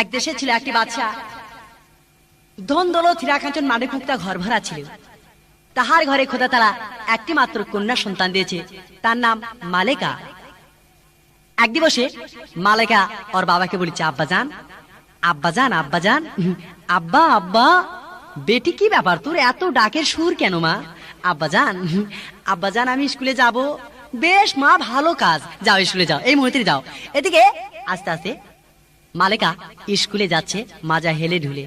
এক দেশে ছিল একটি বাদশা, ধন দৌলত হীরাকাঞ্চন মানিক মুক্তা ঘর ভরা ছিল। তাহার ঘরে খোদা তাআলা একটি মাত্র কন্যা সন্তান দিয়েছে, তার নাম মালেকা। এক দিবসে মালেকা ওর বাবাকে বলেছে, আব্বাজান আব্বাজান আব্বাজান, আব্বা আব্বা। বেটি কি ব্যাপার, তোর এত ডাকের সুর কেন মা? আব্বাজান আব্বাজান আমি স্কুলে যাব। বেশ মা, ভালো কাজ, যাও স্কুলে যাও, এই মুহূর্তে যাও। এদিকে আস্তে আস্তে মালেকা স্কুলে যাচ্ছে, মাজা হেলে ঢুলে।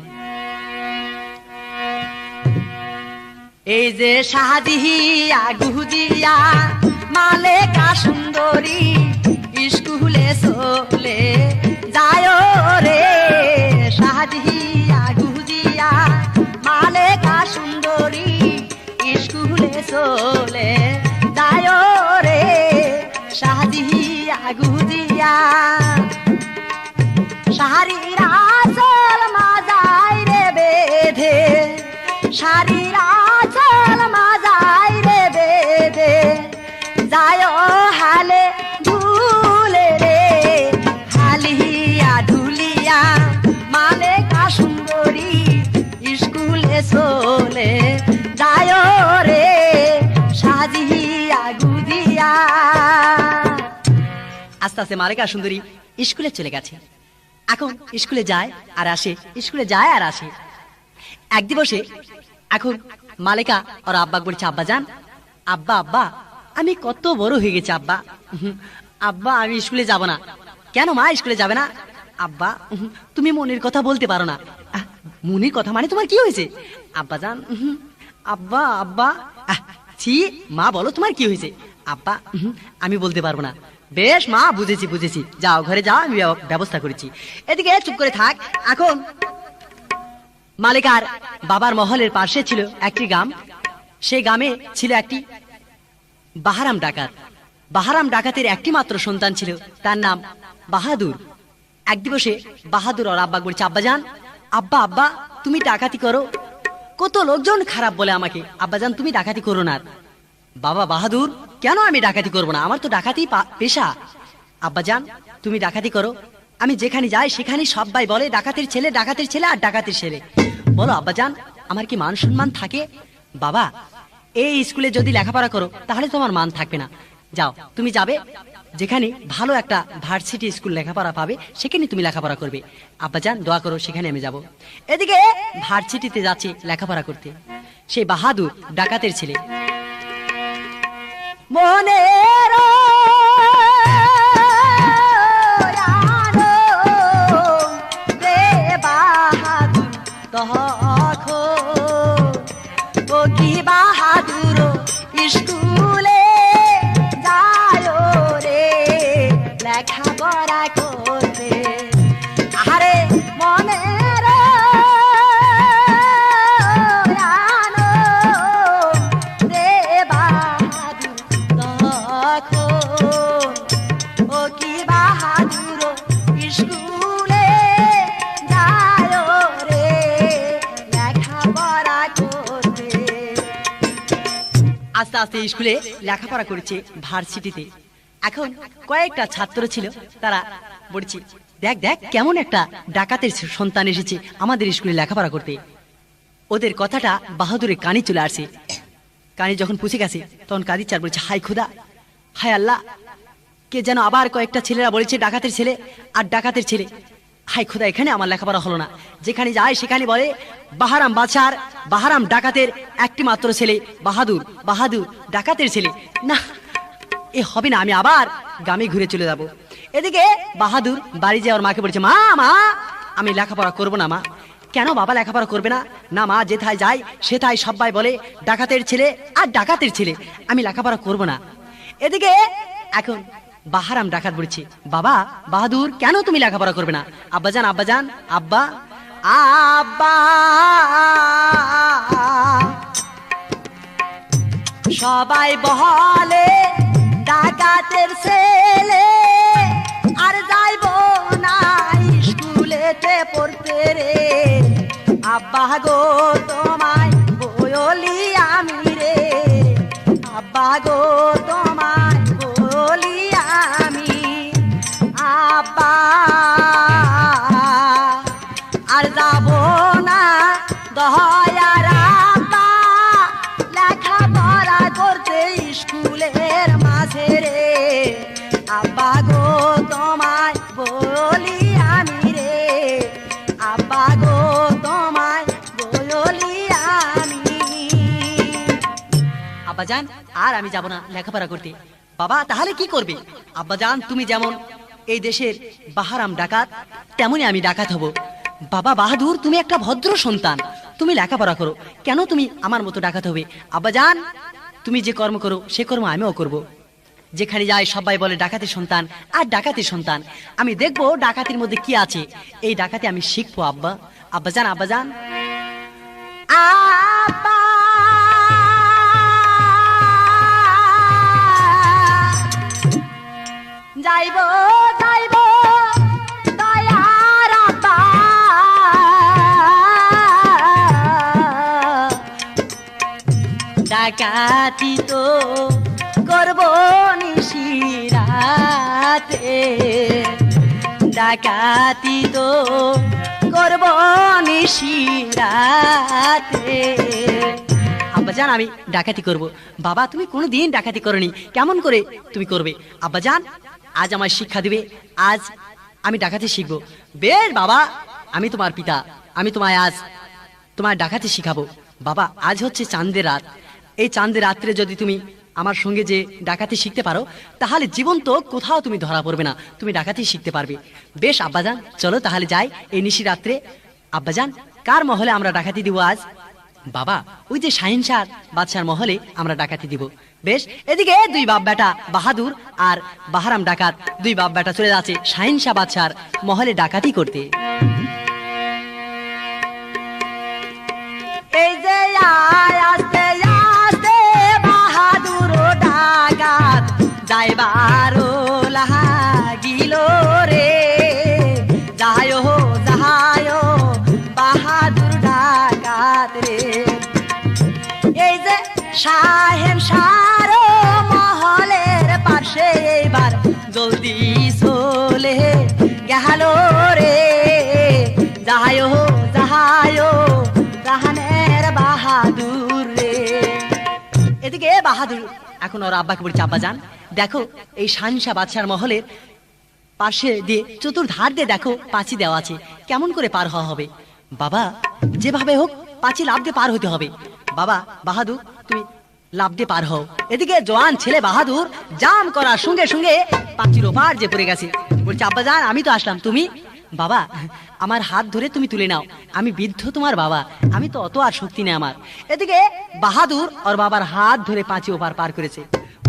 এই যে শাহদিয়া গুহুদিয়া মালেকা সুন্দরী স্কুলে চলে যায় রে। শাহদিয়া গুহুদিয়া মালেকা সুন্দরী স্কুলে চলে যায় রে। শাহদিয়া গুহুদিয়া শাড়ির আঁচল মাজায় রে বেঁধে, শাড়ির আঁচল মাজায় রে বেঁধে যায় হালে ঢুলে রে। হালিয়া ঢুলিয়া মালেকা সুন্দরী স্কুলে চলে যায় রে। সাজিয়া গুদিয়া। আস্তে আস্তে মালেকা সুন্দরী স্কুলে চলে গেছে। এখন স্কুলে যায় আর আসে, স্কুলে যায় আর আসে। এক দিবসে এখন মালেকা ওর আব্বা বলছে, আব্বাজান আব্বা আব্বা আমি কত বড় হয়ে গেছি আব্বা। আব্বা আমি স্কুলে যাব না। কেন মা স্কুলে যাবে না? আব্বা তুমি মনের কথা বলতে পারো না। মনের কথা মানে তোমার কি হয়েছে? আব্বাজান আব্বা আব্বা। ছি মা, বলো তোমার কি হয়েছে? আব্বা আমি বলতে পারবো না। বেশ মা, বুঝেছি বুঝেছি, যাও ঘরে যাও, আমি ব্যবস্থা করেছি। এদিকে চুপ করে থাক। এখন মালেকার বাবার মহলের পাশে ছিল একটি গ্রাম। সেই গ্রামে ছিল একটি বাহারাম ডাকাত। বাহারাম ডাকাতের একটি মাত্র সন্তান ছিল, তার নাম বাহাদুর। এক দিবসে বাহাদুর ওর আব্বা বলছে, আব্বাজান আব্বা আব্বা তুমি ডাকাতি করো, কত লোকজন খারাপ বলে আমাকে। আব্বাজান তুমি ডাকাতি করো না। বাবা বাহাদুর, কেন আমি ডাকাতি করবো না? আমার তো ডাকাতি পেশা। আব্বাজান তুমি ডাকাতি করো, আমি যেখানে যাই সেখানে সবাই বলে ডাকাতের ছেলে ডাকাতের ছেলে আর ডাকাতের ছেলে। বলো আব্বাজান আমার কি মান সম্মান থাকে? বাবা এই স্কুলে যদি লেখাপড়া করো তাহলে তোমার মান থাকবে না। যাও তুমি যাবে যেখানে ভালো একটা ভার্সিটি স্কুল লেখাপড়া পাবে, সেখানে তুমি লেখাপড়া করবে। আব্বাজান দোয়া করো, সেখানে আমি যাব। এদিকে ভার্সিটিতে যাচ্ছে লেখাপড়া করতে সেই বাহাদুর ডাকাতের ছেলে। মনের ও কি বাহাদুর স্কুলে যায় রে লেখাপড়া করতে। আরে মনের রে বাহাদুর তখন, ও কি বাহাদুর স্কুলে যায় রে লেখাপড়া করতে। আস্তে আস্তে স্কুলে লেখাপড়া করেছে ভার্সিটিতে। এখন কয়েকটা ছাত্র ছিল, তারা বলছে, দেখ দেখ কেমন একটা ডাকাতের সন্তান এসেছে আমাদের স্কুলে লেখাপড়া করতে। ওদের কথাটা বাহাদুরের কানে চলে আসে। কানে যখন পুষে গেছে তখন কাদিচার বলছে, হাই খোদা, হায় আল্লাহ, কে যেন আবার কয়েকটা ছেলেরা বলেছে ডাকাতের ছেলে আর ডাকাতের ছেলে। হাই খোদা, এখানে আমার লেখাপড়া হলো না। যেখানে যায় সেখানে বলে বাহারাম বাদশার বাহারাম ডাকাতের একটি মাত্র ছেলে বাহাদুর, বাহাদুর ডাকাতের ছেলে। না এ হবে না, আমি আবার গ্রামে ঘুরে চলে যাব। এদিকে বাহাদুর বাড়ি যায় ওর মাকে বলছে, মা মা আমি লেখাপড়া করবো না। মা কেন বাবা লেখাপড়া করবে না? না মা, যেথায় যাই সেথায় সবাই বলে ডাকাতের ছেলে আর ডাকাতের ছেলে, আমি লেখাপড়া করবো না। এদিকে এখন বাহারাম ডাকাত বলছে, বাবা বাহাদুর কেন তুমি লেখাপড়া করবে না? আব্বাজান আব্বাজান আব্বা আব্বা সবাই বলে ডাকাতের ছেলে আর যাইব না স্কুলেতে পড়তে রে। আব্বা গো তোমায় বলি আমি রে, আব্বা গো তোমায় বলি আমি। আব্বা আর আমি যাব না লেখাপড়া করতে। বাবা তাহলে কি করবে? আব্বাজান তুমি যেমন এই দেশের বাহারাম ডাকাত, তেমনি আমি ডাকাত হব। বাবা বাহাদুর তুমি একটা ভদ্র সন্তান, তুমি লেখাপড়া করো, কেন তুমি আমার মতো ডাকাত হবে? আব্বাজান তুমি যে কর্ম করো সে কর্ম আমিও করব। যেখানে যায় সবাই বলে ডাকাতের সন্তান আর ডাকাতের সন্তান। আমি দেখবো ডাকাতির মধ্যে কি আছে, এই ডাকাতি আমি শিখবো। আব্বা আব্বাজান আব্বাজান আব্বা যাইব যাইব দয়ার আব্বা, ডাকাতি তো করব নিশিরাতে, ডাকাতি তো করব নিশিরাতে। আব্বাজান আমি ডাকাতি করব। বাবা তুমি কোনোদিন ডাকাতি করনি, কেমন করে তুমি করবে? আব্বাজান আজ আমায় শিক্ষা দিবে, আজ আমি ডাকাতি শিখবো। বেশ বাবা, আমি তোমার পিতা, আমি তোমায় আজ তোমার ডাকাতি শিখাবো। বাবা আজ হচ্ছে চাঁদের রাত, এই চাঁদের রাত্রে যদি তুমি আমার সঙ্গে যে ডাকাতি শিখতে পারো তাহলে জীবন তো কোথাও তুমি ধরা পড়বে না, তুমি ডাকাতি শিখতে পারবে। বেশ আব্বাজান চলো তাহলে যাই এই নিশি রাত্রে। আব্বাজান কার মহলে আমরা ডাকাতি দিব আজ? বাবা ওই যে শাহিন শাহ বাদশার মহলে আমরা ডাকাতি দিব। বেশ এদিকে দুই বাপ বেটা বাহাদুর আর বাহারাম ডাকাত, দুই বাপ বেটা চলে যাচ্ছে শাহিন শাহ বাদশার মহলে ডাকাতি করতে। এই যে আস্তে আস্তে বাহাদুর ডাকাত যাইবারো লাগিল রে, যাহায় যাহায় বাহাদুর ডাকাত রে। এই যে শাহেন শাহর মহলের পাশে এইবার জলদি চলে গেল রে, যাহায় যাহায় জাহানের বাহাদুর রে। এদিকে বাহাদুর এখন ওর আব্বাকে বলছে আব্বাজান দেখো এই শাহিনশাহ বাদশার মহলের পাশে দিয়ে চতুর্ধার দিয়ে দেখো পাঁচি দেওয়া আছে, কেমন করে পার হওয়া হবে? বাবা যেভাবে হোক পাঁচি লাফ দিয়ে পার হতে হবে। বাবা বাহাদুর তুমি লাফ দিয়ে পার হও। এদিকে জওয়ান ছেলে বাহাদুর জাম করার সঙ্গে সঙ্গে পাঁচির ওপার যে পড়ে গেছে। বলছে আব্বাজান আমি তো আসলাম, তুমি? বাবা আমার হাত ধরে তুমি তুলে নাও, আমি বৃদ্ধ তোমার বাবা, আমি তো অত আর শক্তি নেই আমার। এদিকে বাহাদুর ওর বাবার হাত ধরে পাঁচি ওপার পার করেছে,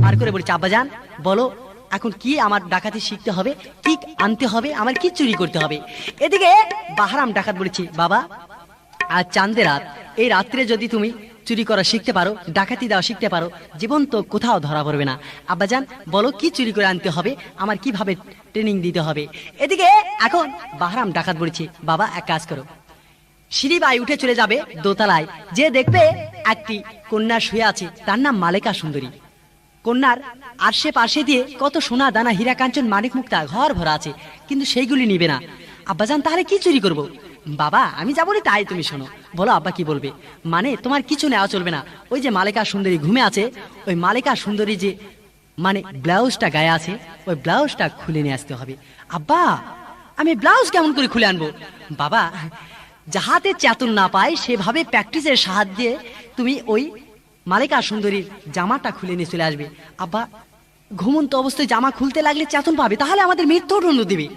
পার করে বলছে আব্বাজান বলো এখন কি আমার ডাকাতি শিখতে হবে, কি আনতে হবে, আমার কি চুরি করতে হবে? এদিকে বাহারাম ডাকাত বলেছি বাবা আজ চাঁদের রাত, এই রাত্রে যদি তুমি চুরি করা শিখতে পারো, ডাকাতি দেওয়া শিখতে পারো, জীবন তো কোথাও ধরা পড়বে না। আব্বাজান বলো কি চুরি করে আনতে হবে, আমার কিভাবে ট্রেনিং দিতে হবে? এদিকে এখন বাহারাম ডাকাত বলেছি বাবা এক কাজ করো, সিঁড়ি বাই উঠে চলে যাবে দোতলায়, যে দেখবে একটি কন্যা শুয়ে আছে, তার নাম মালেকা সুন্দরী। কন্যার আশেপাশে দিয়ে কত সোনা দানা হীরা কাঞ্চন মানিক মুক্তা ঘর ভরা আছে, কিন্তু সেইগুলি নিবে না। আব্বাজান তাহলে কি চুরি করব? বাবা আমি যা বলি তাই তুমি শোনো। বলো আব্বা কি বলবে? মানে তোমার কিছু নেওয়া চলবে না, ওই যে মালেকা সুন্দরী ঘুমে আছে, ওই মালেকা সুন্দরী যে মানে ব্লাউজটা গায়ে আছে, ওই ব্লাউজটা খুলে নিয়ে আসতে হবে। আব্বা আমি ব্লাউজ কেমন করে খুলে আনবো? বাবা যাহাতে চেতন না পায় সেভাবে প্র্যাকটিসের সাহায্যে তুমি ওই মালেকা সুন্দরীর জামাটা খুলে নিয়ে চলে আসবে। আব্বা ঘুমন্ত অবস্থায় জামা খুলতে লাগলে চেতন পাবে, তাহলে আমাদের মৃত্যুদণ্ড দিবে।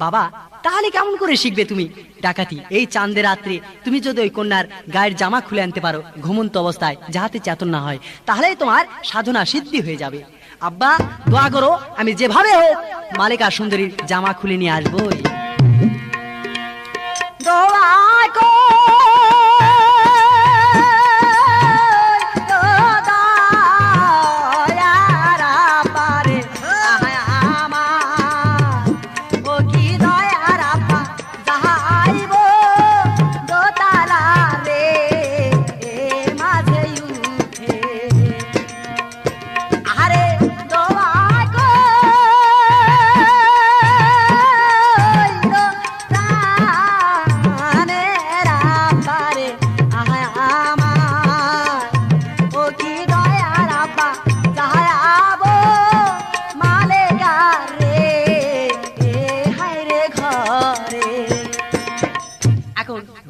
বাবা তাহলে কেমন করে শিখবে তুমি ডাকাতি? এই চাঁদের রাত্রে তুমি যদি ওই কন্যার গায়ের জামা খুলে আনতে পারো ঘুমন্ত অবস্থায়, যাহাতে চেতন না হয়, তাহলে তোমার সাধনা সিদ্ধি হয়ে যাবে। আব্বা দোয়া করো আমি যেভাবে হোক মালেকা সুন্দরীর জামা খুলে নিয়ে আসবোই। দোয়া করো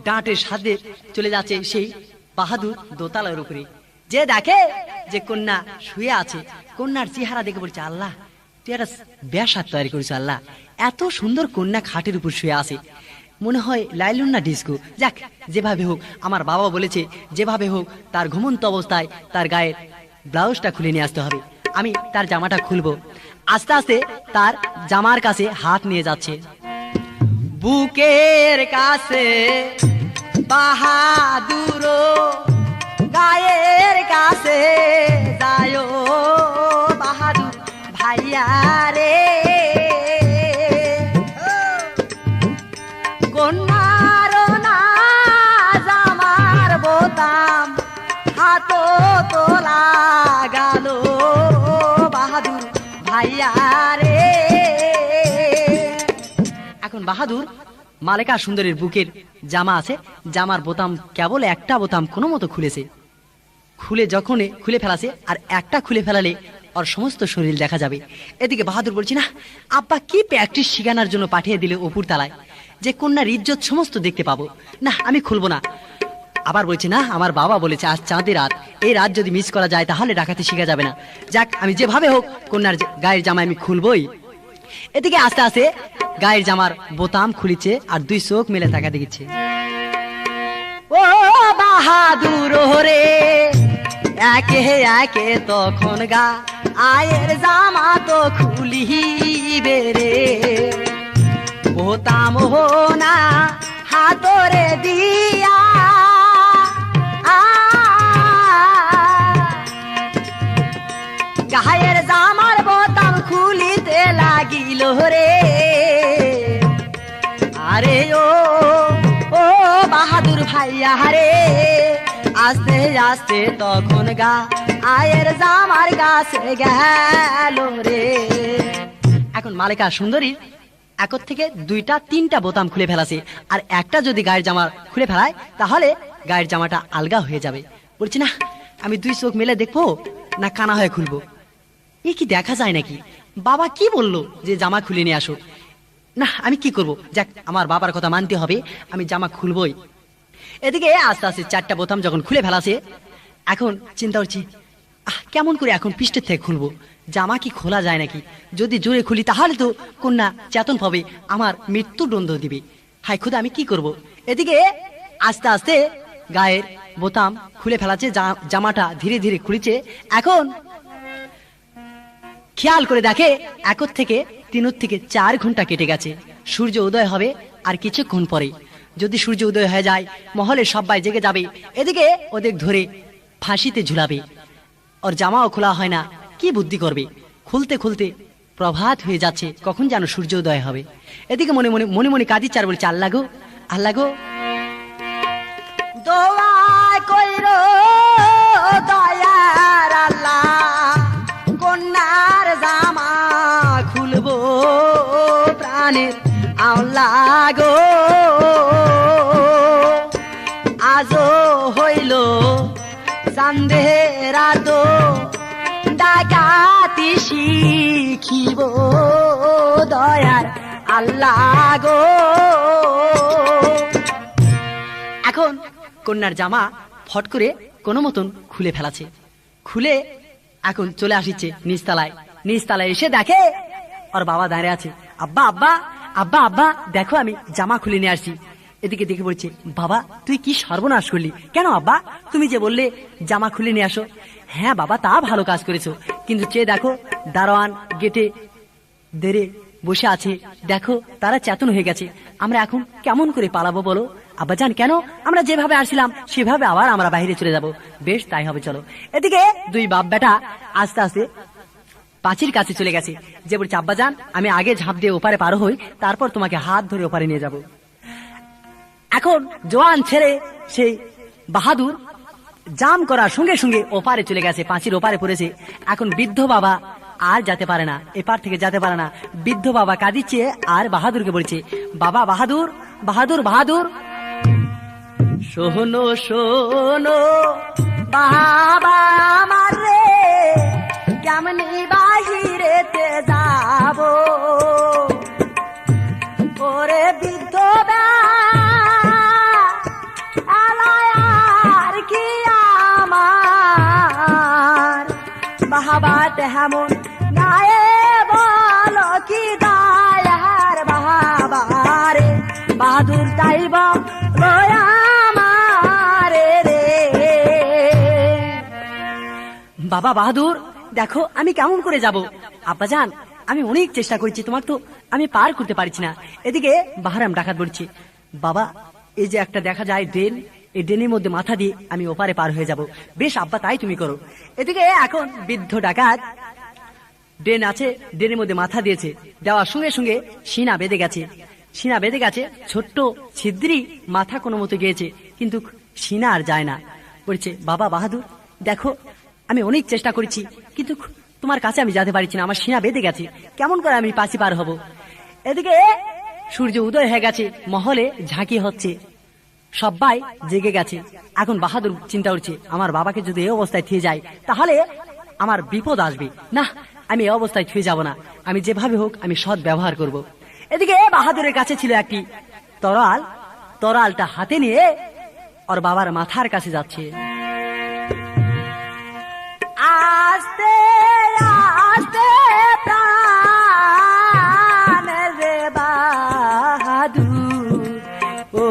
ডাঁটের সাথে চলে যাচ্ছে সেই বাহাদুর দোতলার উপরে, যে দেখে যে কন্যা শুয়ে আছে, কন্যার চেহারা দেখে বলছে, আল্লাহ তুই একটা বেশাদ তৈরি করেছো আল্লাহ, এত সুন্দর কন্যা খাটের উপর শুয়ে আছে, মনে হয় লাইলুন না ডিস্কো। যাক, যেভাবে হোক, আমার বাবা বলেছে যেভাবে হোক তার ঘুমন্ত অবস্থায় তার গায়ের ব্লাউজটা খুলে নিয়ে আসতে হবে। আমি তার জামাটা খুলবো। আস্তে আস্তে তার জামার কাছে হাত নিয়ে যাচ্ছে, বুকের কাছে বাহাদুর, গায়ের কাছে যায় বাহাদুর ভাইয়া রে, কন্যার না জামার বোতাম হাত তোলা গেল বাহাদুর ভাইয়া রে। এখন বাহাদুর মালেকা সুন্দরীর বুকের জামা আছে, জামার বোতাম কেবল একটা বোতাম কোনো মতো খুলেছে, খুলে যখন খুলে ফেলাছে, আর একটা খুলে ফেলালে ওর সমস্ত শরীর দেখা যাবে। এদিকে বাহাদুর বলছি, না আব্বা কি প্র্যাকটিস শিখানোর জন্য পাঠিয়ে দিলে অপুর তালায়, যে কন্যার ইজ্জত সমস্ত দেখতে পাবো, না আমি খুলবো না। আবার বলছে, না আমার বাবা বলেছে আজ চাঁদের রাত, এই রাত যদি মিস করা যায় তাহলে ডাকাতি শিখা যাবে না। যাক, আমি যেভাবে হোক কন্যার গায়ের জামা আমি খুলবই। এদিকে আস্তে আস্তে গায়ের জামার বোতাম খুলিছে আর দুই চোখ মেলে তাকা দিচ্ছে, ও বাহাদুর রে, একে একে তখন গা আয়ের জামা তো খুলিবে রে, বোতাম হো না হাতরে দিয়া, গায়ের জামার বোতাম খুলিতে লাগিল রে, আরে ও ও বাহাদুর ভাইয়া রে, আস্তে আস্তে তখন গা আয়ের জামার গাছে গেল রে। এখন মালেকা সুন্দরী একর থেকে দুইটা তিনটা বোতাম খুলে ফেলাছে, আর একটা যদি গায়ের জামা খুলে ফেলায় তাহলে গায়ের জামাটা আলগা হয়ে যাবে। বলছি, না আমি দুই চোখ মেলে দেখবো না কানা হয়ে খুলবো, এ কি দেখা যায় নাকি? বাবা কি বললো যে জামা খুলে নিয়ে আসো, না আমি কি করব, যাক আমার বাবার কথা মানতে হবে, আমি জামা খুলবই। এদিকে আস্তে আস্তে চারটা বোতাম যখন খুলে ফেলাছে, এখন চিন্তা করছি কেমন করে এখন পৃষ্ঠের থেকে খুলবো, জামা কি খোলা যায় নাকি, যদি জোরে খুলি তাহলে তো কন্যা চেতন পাবে, আমার মৃত্যুদণ্ড দিবে, হায় খুদা আমি কি করব। এদিকে আস্তে আস্তে গায়ের বোতাম খুলে ফেলাছে, জামাটা ধীরে ধীরে খুলেছে। এখন খেয়াল করে দেখে 1 থেকে 3 থেকে 4 ঘন্টা কেটে গেছে, সূর্য উদয় হবে আর কিছুক্ষণ পরে। যদি সূর্য উদয় হয়ে যায় মহলে সবাই জেগে যাবে, এদিকে ওদের ধরে ফাঁসিতে ঝুলাবে, ওর জামাও খোলা হয় না, কি বুদ্ধি করবে, খুলতে খুলতে প্রভাত হয়ে যাচ্ছে, কখন যেন সূর্য উদয় হবে। এদিকে মনে মনে মনে মনে কাঁদিচ্ছে আর বলছে, আল্লাহ গো আল্লাহ গো, দোয়া কইরো দয়ার আল্লাহ, কন্যার জামা খুলবো প্রাণের আল্লাহ গো, আজও হইল চাঁদের রাত, ডাকাতি শিখিব দয়ার আল্লাহ গো। এখন কন্যার জামা ফট করে কোনো মতন খুলে ফেলাছে, খুলে এখন চলে আসিছে নিচতলায়। নিচতলায় এসে দেখে ওর বাবা দাঁড়িয়ে আছে, আব্বা আব্বা আব্বা আব্বা দেখো আমি জামা খুলে নিয়ে আসছি। এদিকে দেখে বলছে, বাবা তুই কি সর্বনাশ করলি, কেন আব্বা, তুমি যে বললে জামা খুলে নিয়ে আসো। হ্যাঁ বাবা, তা ভালো কাজ করেছো, কিন্তু চেয়ে দেখো দারোয়ান গেটে দেরে বসে আছে, দেখো তারা চেতন হয়ে গেছে, আমরা এখন কেমন করে পালাবো বলো। আব্বা জান, কেন, আমরা যেভাবে আসছিলাম সেভাবে আবার আমরা বাইরে চলে যাব। বেশ তাই হবে, চলো। এদিকে দুই বাপ বেটা আস্তে আস্তে পাঁচির কাছে চলে গেছে, যে বলছে, আব্বা জান আমি আগে ঝাঁপ দিয়ে ওপারে পার হই, তারপর তোমাকে হাত ধরে ওপারে নিয়ে যাব। এখন জোয়ান ছেড়ে সেই বাহাদুর জাম করার সঙ্গে সঙ্গে ওপারে চলে গেছে, পাঁচির ওপারে পড়েছে। এখন বৃদ্ধ বাবা আর যেতে পারে না, এপার থেকে যেতে পারে না। বৃদ্ধ বাবা কাঁদিচ্ছে আর বাহাদুরকে বলছে, বাবা বাহাদুর বাহাদুর বাহাদুর, শোনো শোনো বাবা আমার রে, কেমনি বাহিরেতে যাব, ওরে বৃদ্ধ আর কি আমার বাহাদুর তাই বলো আমারে রে। বাবা বাহাদুর দেখো আমি কেমন করে যাব। আব্বাজান আমি অনেক চেষ্টা করেছি, তোমার তো আমি পার করতে পারছি না। এদিকে বাহারাম ডাকাত বলছি, বাবা এই যে একটা দেখা যায় ড্রেন, এই ড্রেনের মধ্যে মাথা দিয়ে আমি ওপারে পার হয়ে যাব। বেশ আব্বা তাই তুমি করো। এদিকে এখন বৃদ্ধ ডাকাত ড্রেন আছে, ড্রেনের মধ্যে মাথা দিয়েছে, দেওয়ার সঙ্গে সঙ্গে সিনা বেঁধে গেছে। সিনা বেঁধে গেছে, ছোট্ট ছিদ্রি মাথা কোনো মতো গিয়েছে, কিন্তু সিনা আর যায় না। বলছে বাবা বাহাদুর দেখো আমি অনেক চেষ্টা করেছি, কিন্তু তোমার কাছে আমি যেতে পারছি না, আমার সিনা বেঁধে গেছে, কেমন করে আমি পাশি পার হব। এদিকে সূর্য উদয় হয়ে গেছে, মহলে ঝাঁকি হচ্ছে, সবাই জেগে গেছে। এখন বাহাদুর চিন্তা করছে আমার বাবাকে যদি এই অবস্থায় থিয়ে যায় তাহলে আমার বিপদ আসবে। না আমি এই অবস্থায় থুয়ে যাব না, আমি যেভাবে হোক আমি সৎ ব্যবহার করব। এদিকে বাহাদুরের কাছে ছিল একটি তরাল, তরালটা হাতে নিয়ে ওর বাবার মাথার কাছে যাচ্ছে। আস্তে আস্তে প্রাণ রে বাহাদুর ও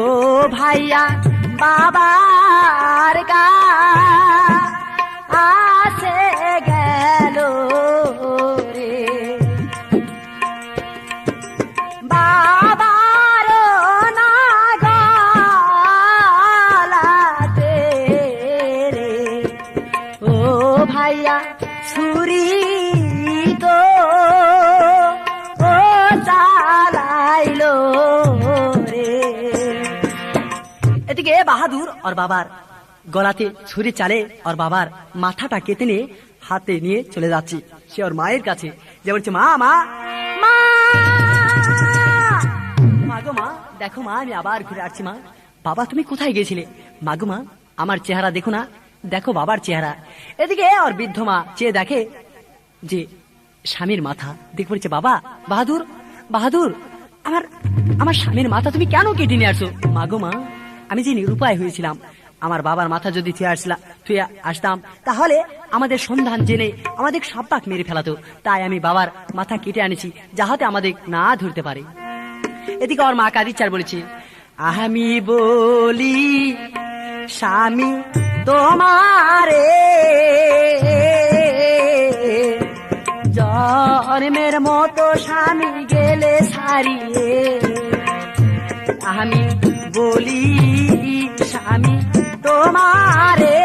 ভাইয়া বাবার কাছে গেল রে। বাবার না গলাতে রে ও ভাইয়া ছুরি তো ও চালাইলো রে। এদিকে বাহাদুর আর বাবার গলাতে ছুরি চালে আর বাবার মাথাটা কেটে নিয়ে হাতে নিয়ে চলে যাচ্ছি সে ওর মায়ের কাছে, যে বলছে মা মা মা মাগো মা দেখো মা আমি আবার ঘুরে আসছি। মা বাবা তুমি কোথায় গেছিলে? মাগো মা আমার চেহারা দেখো না, দেখো বাবার চেহারা। এদিকে আর বৃদ্ধ মা চেয়ে দেখে যে স্বামীর মাথা, দেখে বলছে বাবা বাহাদুর বাহাদুর আমার আমার স্বামীর মাথা তুমি কেন কেটে নিয়ে আসছো? মাগো মা আমি যে নিরুপায় হয়েছিলাম, আমার বাবার মাথা যদি থুয়ে আসতাম তাহলে আমাদের সন্ধান জেনে আমাদের সাব্বাক মেরে ফেলাতো, তাই আমি বাবার মাথা কেটে আনেছি যাহাতে আমাদের না ধরতে পারে। এদিকে আমার মা কাদিচার বলেছে আমি বলি স্বামী তোমারে জন্মের মতো স্বামী গেলে সারিয়ে, আমি বলি স্বামী তোমারে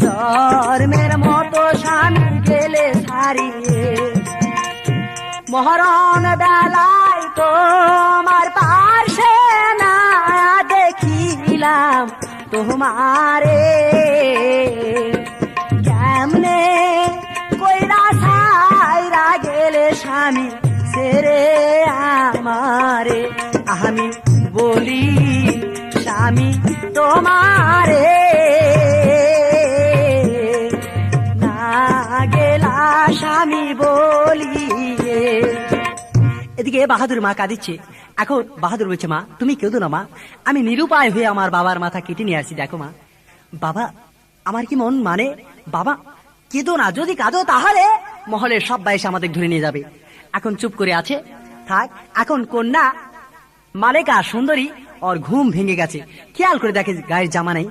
জন্মের মতো স্বামী গেলে সারিয়ে, মহরণ বেলায় তোমার পাশে না দেখিলাম তোমারে, কেমনে কইরা সাইরা গেলে স্বামী সেরে আমারে, আমি বলি স্বামী তোমারে না গেলা স্বামী বলি। এদিকে বাহাদুর মা কাঁদিচ্ছে। এখন বাহাদুর বলছে মা তুমি কেঁদো না মা, আমি নিরুপায় হয়ে আমার বাবার মাথা কেটে নিয়ে আসছি। দেখো মা বাবা আমার কি মন মানে, বাবা কেঁদো না, যদি কাঁদো তাহলে মহলের সবাই এসে আমাদের ধরে নিয়ে যাবে। এখন চুপ করে আছে থাক। এখন কন্যা মালেকা সুন্দরী ওর ঘুম ভেঙে গেছে, খেয়াল করে দেখে গায়ের জামা নেই।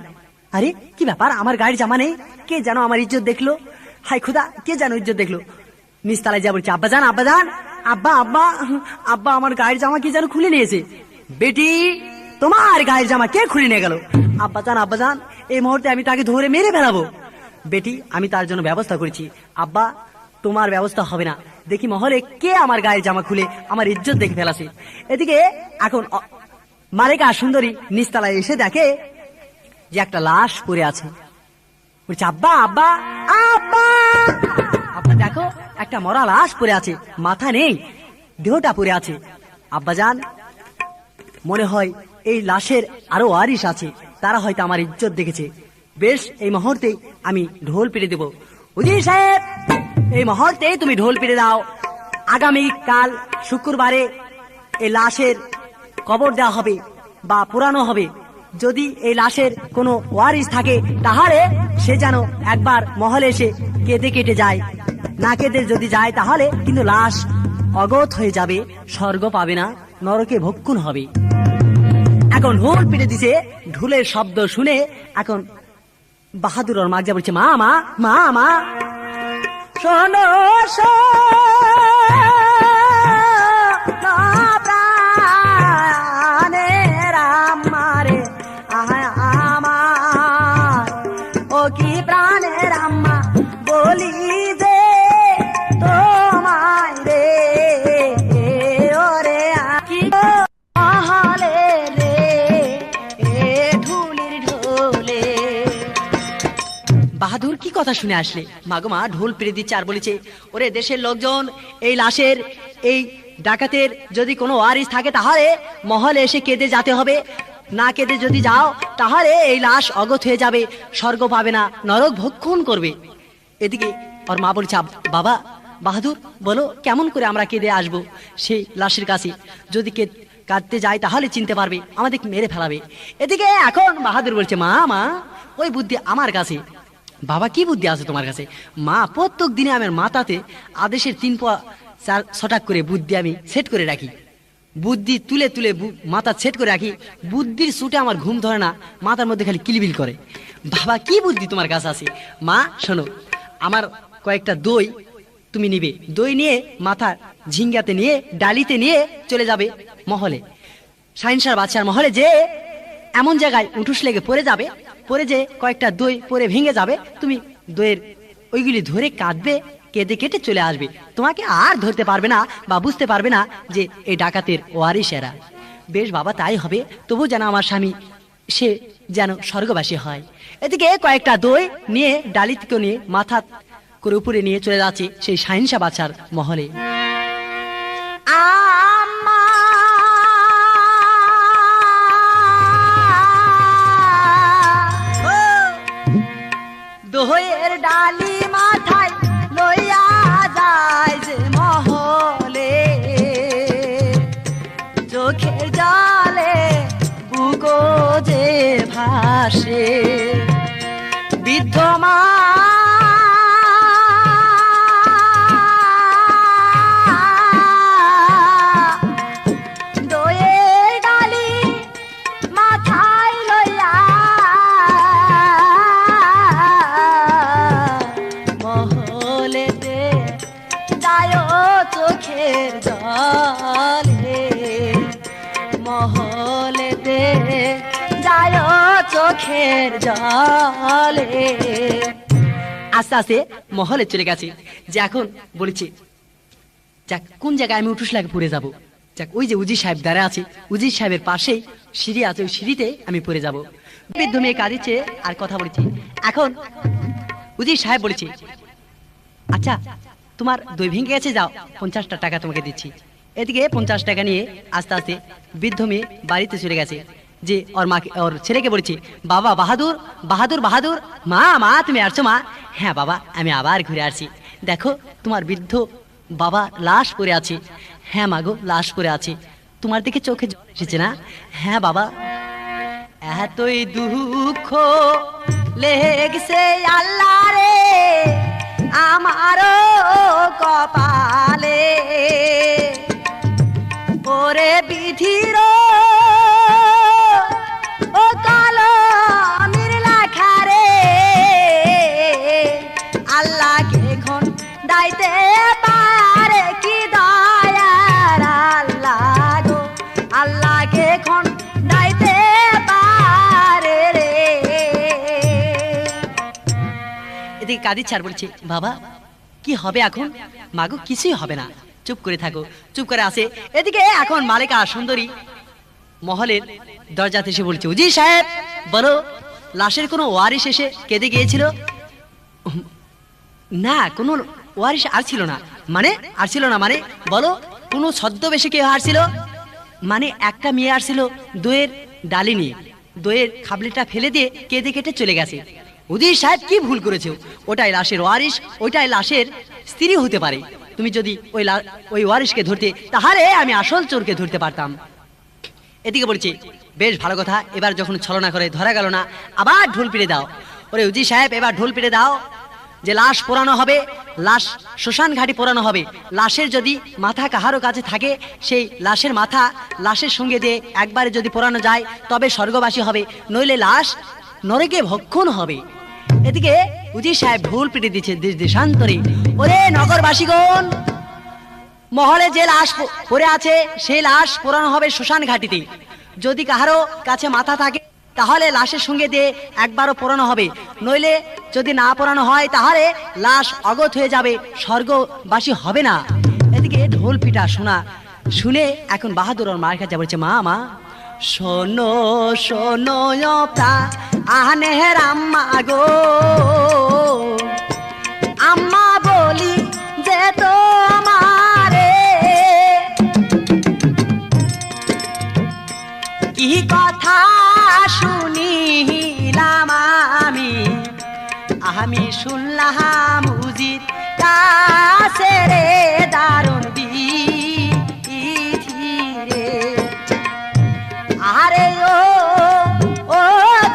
আরে কি ব্যাপার আমার গায়ের জামা নেই, কে যেন আমার ইজ্জত দেখলো, হাই খুদা কে যেন ইজ্জত দেখলো। নিচতলায় যা বলছে আব্বা জান আব্বা জান আব্বা আব্বা আব্বা আমার গায়ের জামা কি যেন খুলে নিয়েছে। বেটি তোমার গায়ের জামা কে খুলে নিয়ে গেল? আব্বা জান এই মুহূর্তে আমি তাকে ধরে মেরে ফেলাবো। বেটি আমি তার জন্য ব্যবস্থা করেছি। আব্বা তোমার ব্যবস্থা হবে না, দেখি মহলে কে আমার গায়ের জামা খুলে আমার ইজ্জত দেখে ফেলাছে। এদিকে এখন মালেকা সুন্দরী নিচতলায় এসে দেখে যে একটা লাশ পড়ে আছে। বলছে আব্বা আব্বা আব্বা আব্বা দেখো একটা মরা লাশ পড়ে আছে, মাথা নেই, দেহটা পড়ে আছে। আব্বা জান মনে হয় এই লাশের আরো ওয়ারিশ আছে, তারা হয়তো আমার ইজ্জত দেখেছে। বেশ এই মুহূর্তে আমি ঢোল পিটে দেব। উজির সাহেব এই মুহূর্তে তুমি ঢোল পিটে দাও, আগামী কাল শুক্রবারে এই লাশের কবর দেওয়া হবে বা পুরানো হবে। যদি এই লাশের কোনো ওয়ারিশ থাকে তাহলে সে যেন একবার মহলে এসে কেঁদে কেটে যায়, না কেঁদে যদি যায় তাহলে কিন্তু লাশ অগত হয়ে যাবে, স্বর্গ পাবে না, নরকে ভক্ষণ হবে। এখন ঢোল পিটে দিছে, ঢোলের শব্দ শুনে এখন বাহাদুর ওর মাকে বলছে, মা মা মা মা শোনো প্রাণের আমারে, আহায় আমার ও কি প্রাণের আম্মা বলি দে তোমায় রে, ওরে কি মহলে রে এ ঢুলির ঢোলে। বাহাদুর কি কথা শুনে আসলে? মাগো মা ঢোল পেরে দিচ্ছে আর বলেছে, ওরে দেশের লোকজন, এই লাশের, এই ডাকাতের যদি কোনো ওয়ারিস থাকে তাহলে মহলে এসে কেঁদে যেতে হবে, না কেঁদে যদি যাও তাহলে এই লাশ অগত হয়ে যাবে, স্বর্গ পাবে না, নরক ভক্ষণ করবে। এদিকে ওর মা বলছে, বাবা বাহাদুর বলো কেমন করে আমরা কেঁদে আসবো সেই লাশের কাছে, যদি কাঁদতে যাই তাহলে চিনতে পারবে, আমাদের মেরে ফেলাবে। এদিকে এখন বাহাদুর বলছে, মা মা ওই বুদ্ধি আমার কাছে। বাবা কি বুদ্ধি আছে তোমার কাছে? মা প্রত্যেক দিনে আমার মাথাতে আদেশের 3-4 করে বুদ্ধি আমি সেট করে রাখি, বুদ্ধি তুলে তুলে মাথা সেট করে রাখি, বুদ্ধির ছুটে আমার ঘুম ধরে না, মাথার মধ্যে খালি কিলবিল করে। বাবা কি বুদ্ধি তোমার কাছে আছে? মা শোনো, আমার কয়েকটা দই তুমি নিবে, দই নিয়ে মাথা ঝিঙ্গাতে নিয়ে ডালিতে নিয়ে চলে যাবে মহলে, শাহিনশার বাদশার মহলে, যে এমন জায়গায় উঠুস লেগে পড়ে যাবে, পরে যে কয়েকটা দই পরে ভেঙে যাবে, তুমি দইয়ের ওইগুলি ধরে কাঁদবে, কেঁদে কেটে চলে আসবে, তোমাকে আর ধরতে পারবে না বা বুঝতে পারবে না যে এই ডাকাতের ওয়ারিসেরা। বেশ বাবা তাই হবে, তবু যেন আমার স্বামী সে যেন স্বর্গবাসী হয়। এদিকে কয়েকটা দই নিয়ে ডালি থেকে নিয়ে মাথা করে উপরে নিয়ে চলে যাচ্ছে সেই শাহিনশাহ বাদশার মহলে। দইয়ের ডালি মাথায় লইয়া যায় যে মহলে, চোখের জলে বুকো যে ভাসে, বৃদ্ধ মা দইয়ের ডালি মাথায় লইয়া মহলেতে যায় চোখের জলে, মহলেতে যায় চোখের জলে। আস্তে আস্তে মহলে চলে গেছে, যে এখন বলেছে যাক কোন জায়গায় আমি উঠুস লাগে পড়ে যাবো, যাক ওই যে উজির সাহেব দাঁড়া আছে, উজির সাহেবের পাশেই সিঁড়ি আছে, ওই সিঁড়িতে আমি পড়ে যাবো। বৃদ্ধ মেয়ে কাঁদিছে আর কথা বলেছে। এখন উজির সাহেব বলেছে, আচ্ছা তোমার দই ভেঙে গেছে, যাও 50টা টাকা তোমাকে দিচ্ছি। এদিকে 50 টাকা নিয়ে আস্তে আস্তে বৃদ্ধ মেয়ে বাড়িতে চলে গেছে, যে ওর মাকে ওর ছেলেকে বলেছে, বাবা বাহাদুর বাহাদুর বাহাদুর, মা মা তুমি আসছো মা? হ্যাঁ বাবা আমি আবার ঘুরে আসছি, দেখো তোমার বৃদ্ধ বাবা লাশ পড়ে আছে। হ্যাঁ মাগো লাশ পড়ে আছে, তোমার দিকে চোখে জল এসেছে না? হ্যাঁ বাবা। এতই দুঃখ লেগেছে আল্লাহ রে আমারও কপালে, ওরে বিধির ও কালো আমির লেখা রে, আল্লাহকে এখন দাইতে পারে কি দয়ার আল্লাহ গো, আল্লাহকে এখন দাইতে পারে রে। এদিকে কাঁদিচ্ছে আর বলছে, বাবা কি হবে এখন? মাগো কিছুই হবে না, চুপ করে থাকো, চুপ করে আসে। এদিকে এখন মালিকা সুন্দরী মহলের দরজাতে এসে বলছে, উজি সাহেব বলো লাশের কোনো ওয়ারিশ এসে কেঁদে গিয়েছিল? না কোনো ওয়ারিশ আর ছিল না। মানে আর ছিল না মানে বলো কোনো ছদ্মবেশে কেউ আসছিল? মানে একটা মেয়ে আসছিল দইয়ের ডালি নিয়ে, দইয়ের খাবলিটা ফেলে দিয়ে কেঁদে কেটে চলে গেছে। উজির সাহেব কি ভুল করেছো, ওটাই লাশের ওয়ারিশ, ওইটাই লাশের স্ত্রী হতে পারে। তুমি যদি ওই ওয়ারিশকে ধরতে তাহলে আমি আসল চোরকে ধরতে পারতাম। এদিকে বলছি বেশ ভালো কথা, এবার যখন ছলনা করে ধরা গেল না আবার ঢোল পিড়ে দাও। ওরে উজি সাহেব এবার ঢোল পিড়ে দাও। যে লাশ পোড়ানো হবে, লাশ শ্মশান ঘাটি পোড়ানো হবে, লাশের যদি মাথা কাহারো কাছে থাকে, সেই লাশের মাথা লাশের সঙ্গে দিয়ে একবারে যদি পোড়ানো যায় তবে স্বর্গবাসী হবে, নইলে লাশ নরকে ভক্ষণ হবে। এদিকে উজির সাহেব ঢোল পিটে দিচ্ছে দেশ দেশান্তরে, ওরে নগরবাসীগণ, মহলে যে লাশ পড়ে আছে সেই লাশ পোড়ানো হবে শ্মশান ঘাটিতে। যদি কাহারো কাছে মাথা থাকে তাহলে লাশের সঙ্গে দিয়ে একবারও পোড়ানো হবে, নইলে যদি না পোড়ানো হয় তাহলে লাশ অগত হয়ে যাবে, স্বর্গবাসী হবে না। এদিকে ঢোল পিটা শুনে এখন বাহাদুর ওর মার কাছে বলছে, মা মা শোনো শোনো আহনের আম্মা গো, আম্মা বলি যে তোমারে কি কথা শুনিলাম আমি শুনলাম উজির কাছে রে দারুণ বিধি রে। আরে ও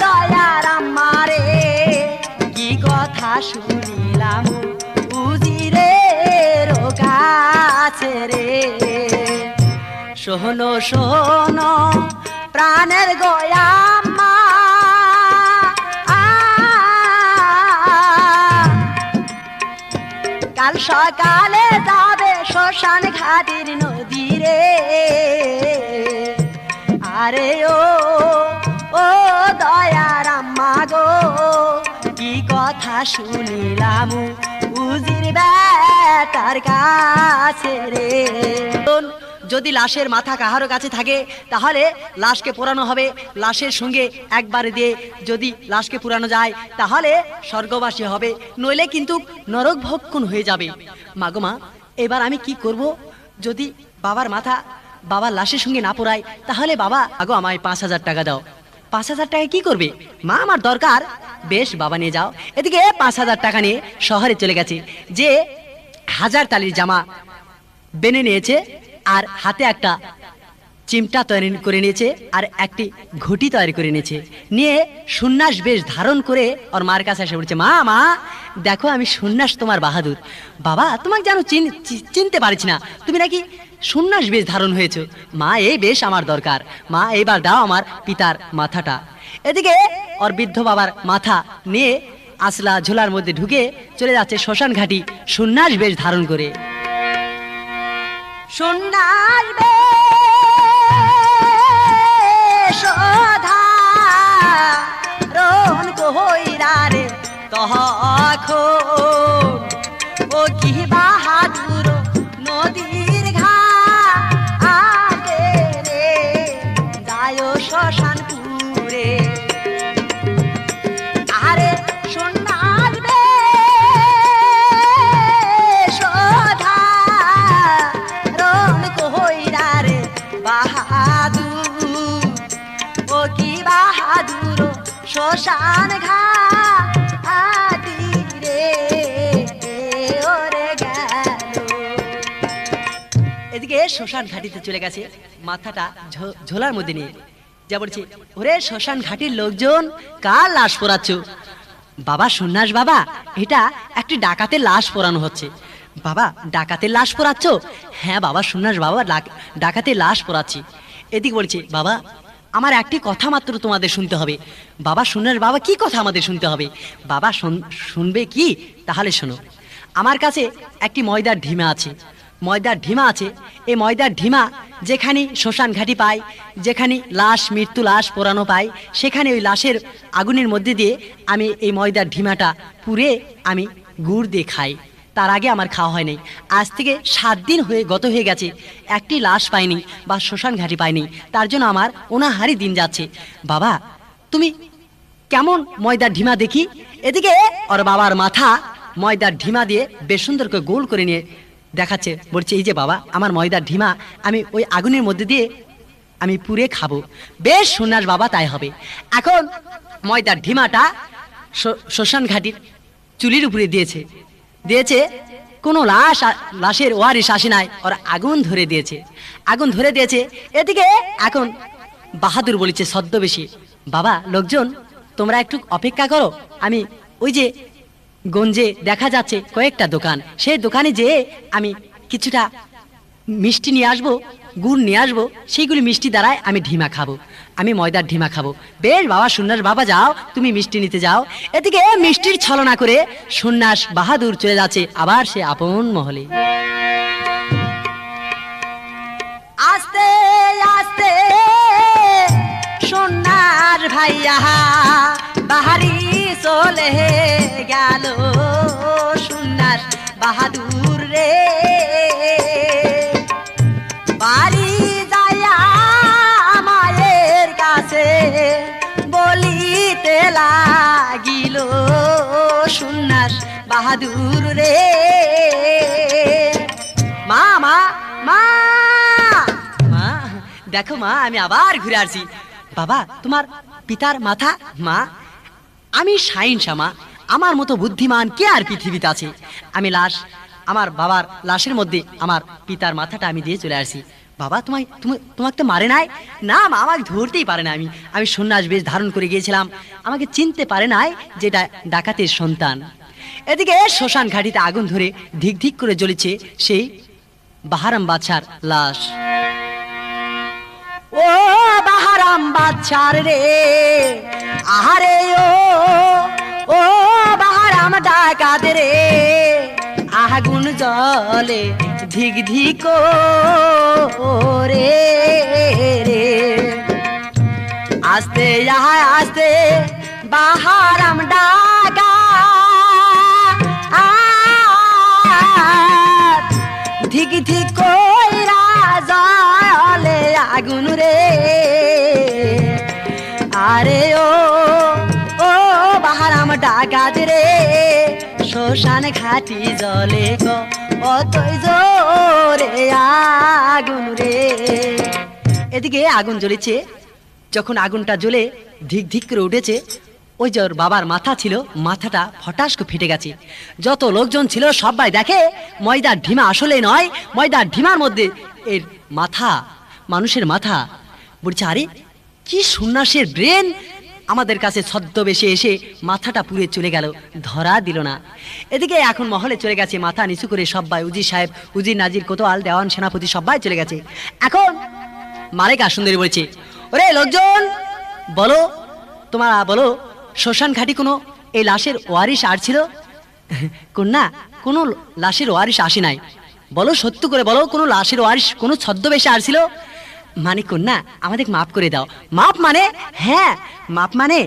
দয়ার আম্মা রে, কি কথা শুনিলাম উজিরের কাছে রে। শোনো শোনো প্রাণের গয়া মা, কাল সকালে যাবে শ্মশান ঘাটির নদী রে। আরে ও দয়ার আম্মা গো, কি কথা শুনিলাম উজির বেটার কাছে রে। যদি লাশের মাথা কাহারো কাছে থাকে তাহলে লাশকে পোড়ানো হবে, লাশের সঙ্গে একবারে দিয়ে যদি লাশকে পোড়ানো যায় তাহলে স্বর্গবাসী হবে, নইলে কিন্তু নরক ভক্ষণ হয়ে যাবে। মাগো মা, এবার আমি কি করব? যদি বাবার মাথা বাবার লাশের সঙ্গে না পোড়ায় তাহলে বাবা আগো আমায় 5,000 টাকা দাও। 5,000 টাকা কি করবে? মা আমার দরকার। বেশ বাবা নিয়ে যাও। এদিকে 5,000 টাকা নিয়ে শহরে চলে গেছে, যে 1000 তালির জামা বেনে নিয়েছে, আর হাতে একটা চিমটা তৈরি করে নিয়েছে, আর একটি ঘটি তৈরি করে নিয়েছে, নিয়ে সন্ন্যাস বেশ ধারণ করে ওর মার কাছে এসে বলছে, মা মা দেখো আমি সন্ন্যাস তোমার বাহাদুর। বাবা তোমাকে যেন চিনতে পারছি না, তুমি নাকি সন্ন্যাস বেশ ধারণ হয়েছে। মা এই বেশ আমার দরকার, মা এইবার দাও আমার পিতার মাথাটা। এদিকে ওর বৃদ্ধ বাবার মাথা নিয়ে আসলা ঝোলার মধ্যে ঢুকে চলে যাচ্ছে শ্মশান ঘাটি সন্ন্যাস বেশ ধারণ করে। সন্ন্যাস বেশ ধারণ কইরা রে তখন ও কি বাহাদুর নদীর ঘাটে রে যায় শ্মশান পুরে। আরে সন্ন্যাস বেশ ধারণ কইরা রে বাহাদুর, ও কি বাহাদুর শ্মশান ঘাটি রে ওরে গেল। এদিকে শ্মশান ঘাটিতে চলে গেছে, মাথাটা ঝোলার মধ্যে নিয়ে যা বলছে, ওরে শ্মশান ঘাটির লোকজন কার লাশ পোড়াচ্ছ? বাবা সন্ন্যাস বাবা, এটা একটি ডাকাতের লাশ পোড়ানো হচ্ছে। বাবা ডাকাতের লাশ পোড়াচ্ছ? হ্যাঁ বাবা সন্ন্যাস বাবা, ডাকাতের লাশ পোড়াচ্ছি। এদিকে বলছে, বাবা আমার একটি কথা মাত্র তোমাদের শুনতে হবে। বাবা সন্ন্যাস বাবা, কি কথা আমাদের শুনতে হবে? বাবা শুনবে কি? তাহলে শোনো, আমার কাছে একটি ময়দার ঢিমা আছে, ময়দার ঢিমা আছে। এই ময়দার ঢিমা যেখানে শ্মশান ঘাটি পায়, যেখানে লাশ মৃত্যু লাশ পোড়ানো পায়, সেখানে ওই লাশের আগুনের মধ্যে দিয়ে আমি এই ময়দার ঢিমাটা পুড়ে আমি গুড় দিয়ে খাই। তার আগে আমার খাওয়া হয় নাই। আজ থেকে 7 দিন গত হয়ে গেছে, একটি লাশ পাইনি বা শ্মশান ঘাটি পাইনি, তার জন্য আমার অনাহারি দিন যাচ্ছে। বাবা তুমি কেমন ময়দার ঢিমা দেখি। এদিকে ওর বাবার মাথা ময়দার ঢিমা দিয়ে বেশ সুন্দর করে গোল করে নিয়ে দেখাচ্ছে, বলছে, এই যে বাবা আমার ময়দার ঢিমা, আমি ওই আগুনের মধ্যে দিয়ে আমি পুড়ে খাবো। বেশ সন্ন্যাস বাবা তাই হবে। এখন ময়দার ঢিমাটা শ্মশান ঘাটির চুলির উপরে দিয়েছে, কোনো লাশের ওয়ারিশ আসে নাই, ওরা আগুন ধরে দিয়েছে। এদিকে এখন বাহাদুর বলেছে ছদ্মবেশী, বাবা লোকজন তোমরা একটু অপেক্ষা করো, আমি ওই যে গঞ্জে দেখা যাচ্ছে কয়েকটা দোকান, সেই দোকানে যেয়ে আমি কিছুটা মিষ্টি নিয়ে আসবো, গুড় নিয়ে আসবো, সেইগুলি মিষ্টি দ্বারাই আমি ঢিমা খাবো, আমি ময়দার ঢিমা খাবো। বেশ বাবা সন্ন্যাস বাবা যাও, তুমি মিষ্টি নিতে যাও। এদিকে মিষ্টির ছলনা করে সন্ন্যাস বাহাদুর চলে যাচ্ছে আবার সে আপন মহলে। আস্তে আস্তে সন্ন্যাস ভাইয়া বাহারি চলে গেল, সন্ন্যাস বাহাদুর রে বাড়ি যাইয়া মায়ের কাছে বলিতে লাগিল, সন্ন্যাস বাহাদুর রে মা মা মা মা দেখো মা, আমি আবার ঘুরে আসছি। বাবা তোমার পিতার মাথা? মা আমি শাহিনশা মা, আমার মতো বুদ্ধিমান কে আর পৃথিবীতে আছে? আমি লাশ, আমার বাবার লাশের মধ্যে আমার পিতার মাথাটা আমি দিয়ে চলে আসছি। বাবা তোমাকে তো মারে নাই? না মা, আমাকে ধরতেই পারে না। আমি সন্ন্যাস বেশ ধারণ করে গিয়েছিলাম, আমাকে চিনতে পারে নাই যেটা ডাকাতের সন্তান। এদিকে শ্মশান ঘাটিতে আগুন ধরে ধিক ধিক করে জ্বলেছে সেই বাহারাম বাদশার লাশ। ও বাহারাম বাদশার রে আহারে ও বাহারাম ডাকাত রে, আগুন জলে ধিক ধিক রে রে, আস্তে আস্তে বাহারাম ডাকা ধিক ধিক কইরা জলে আগুন রে, আরে ও বাহারাম ডাকাত রে, শ্মশান ঘাটি জলে কতই জোরে আগুন রে। এদিকে আগুন জ্বলেছে, যখন আগুনটা জ্বলে ধিক ধিক করে উঠেছে, ওই যে ওর বাবার মাথা ছিল, মাথাটা ফটাস করে ফেটে গেছে। যত লোকজন ছিল সবাই দেখে ময়দার ঢিমা আসলে নয়, ময়দার ঢিমার মধ্যে এর মাথা, মানুষের মাথা। বলছে আরে কি সন্ন্যাসের ব্রেন, আমাদের কাছে ছদ্মবেশে এসে মাথাটা পুড়ে চলে গেল, ধরা দিল না। এদিকে এখন মহলে চলে গেছে মাথা নিচু করে সবাই, উজির সাহেব, উজির নাজির, কোতোয়াল, দেওয়ান, সেনাপতি সবাই চলে গেছে। এখন মালেকা সুন্দরী বলছে, ওরে লোকজন বলো, তোমরা বলো শ্মশান ঘাটি কোনো এই লাশের ওয়ারিশ আর ছিল? কন্যা কোনো লাশের ওয়ারিশ আসে নাই, বলো সত্য করে বলো, কোনো লাশের ওয়ারিশ কোনো ছদ্মবেশে আর ছিল? মানে কন্যা আমাদের মাফ করে দাও। মাপ মানে? হ্যাঁ মাপ মানে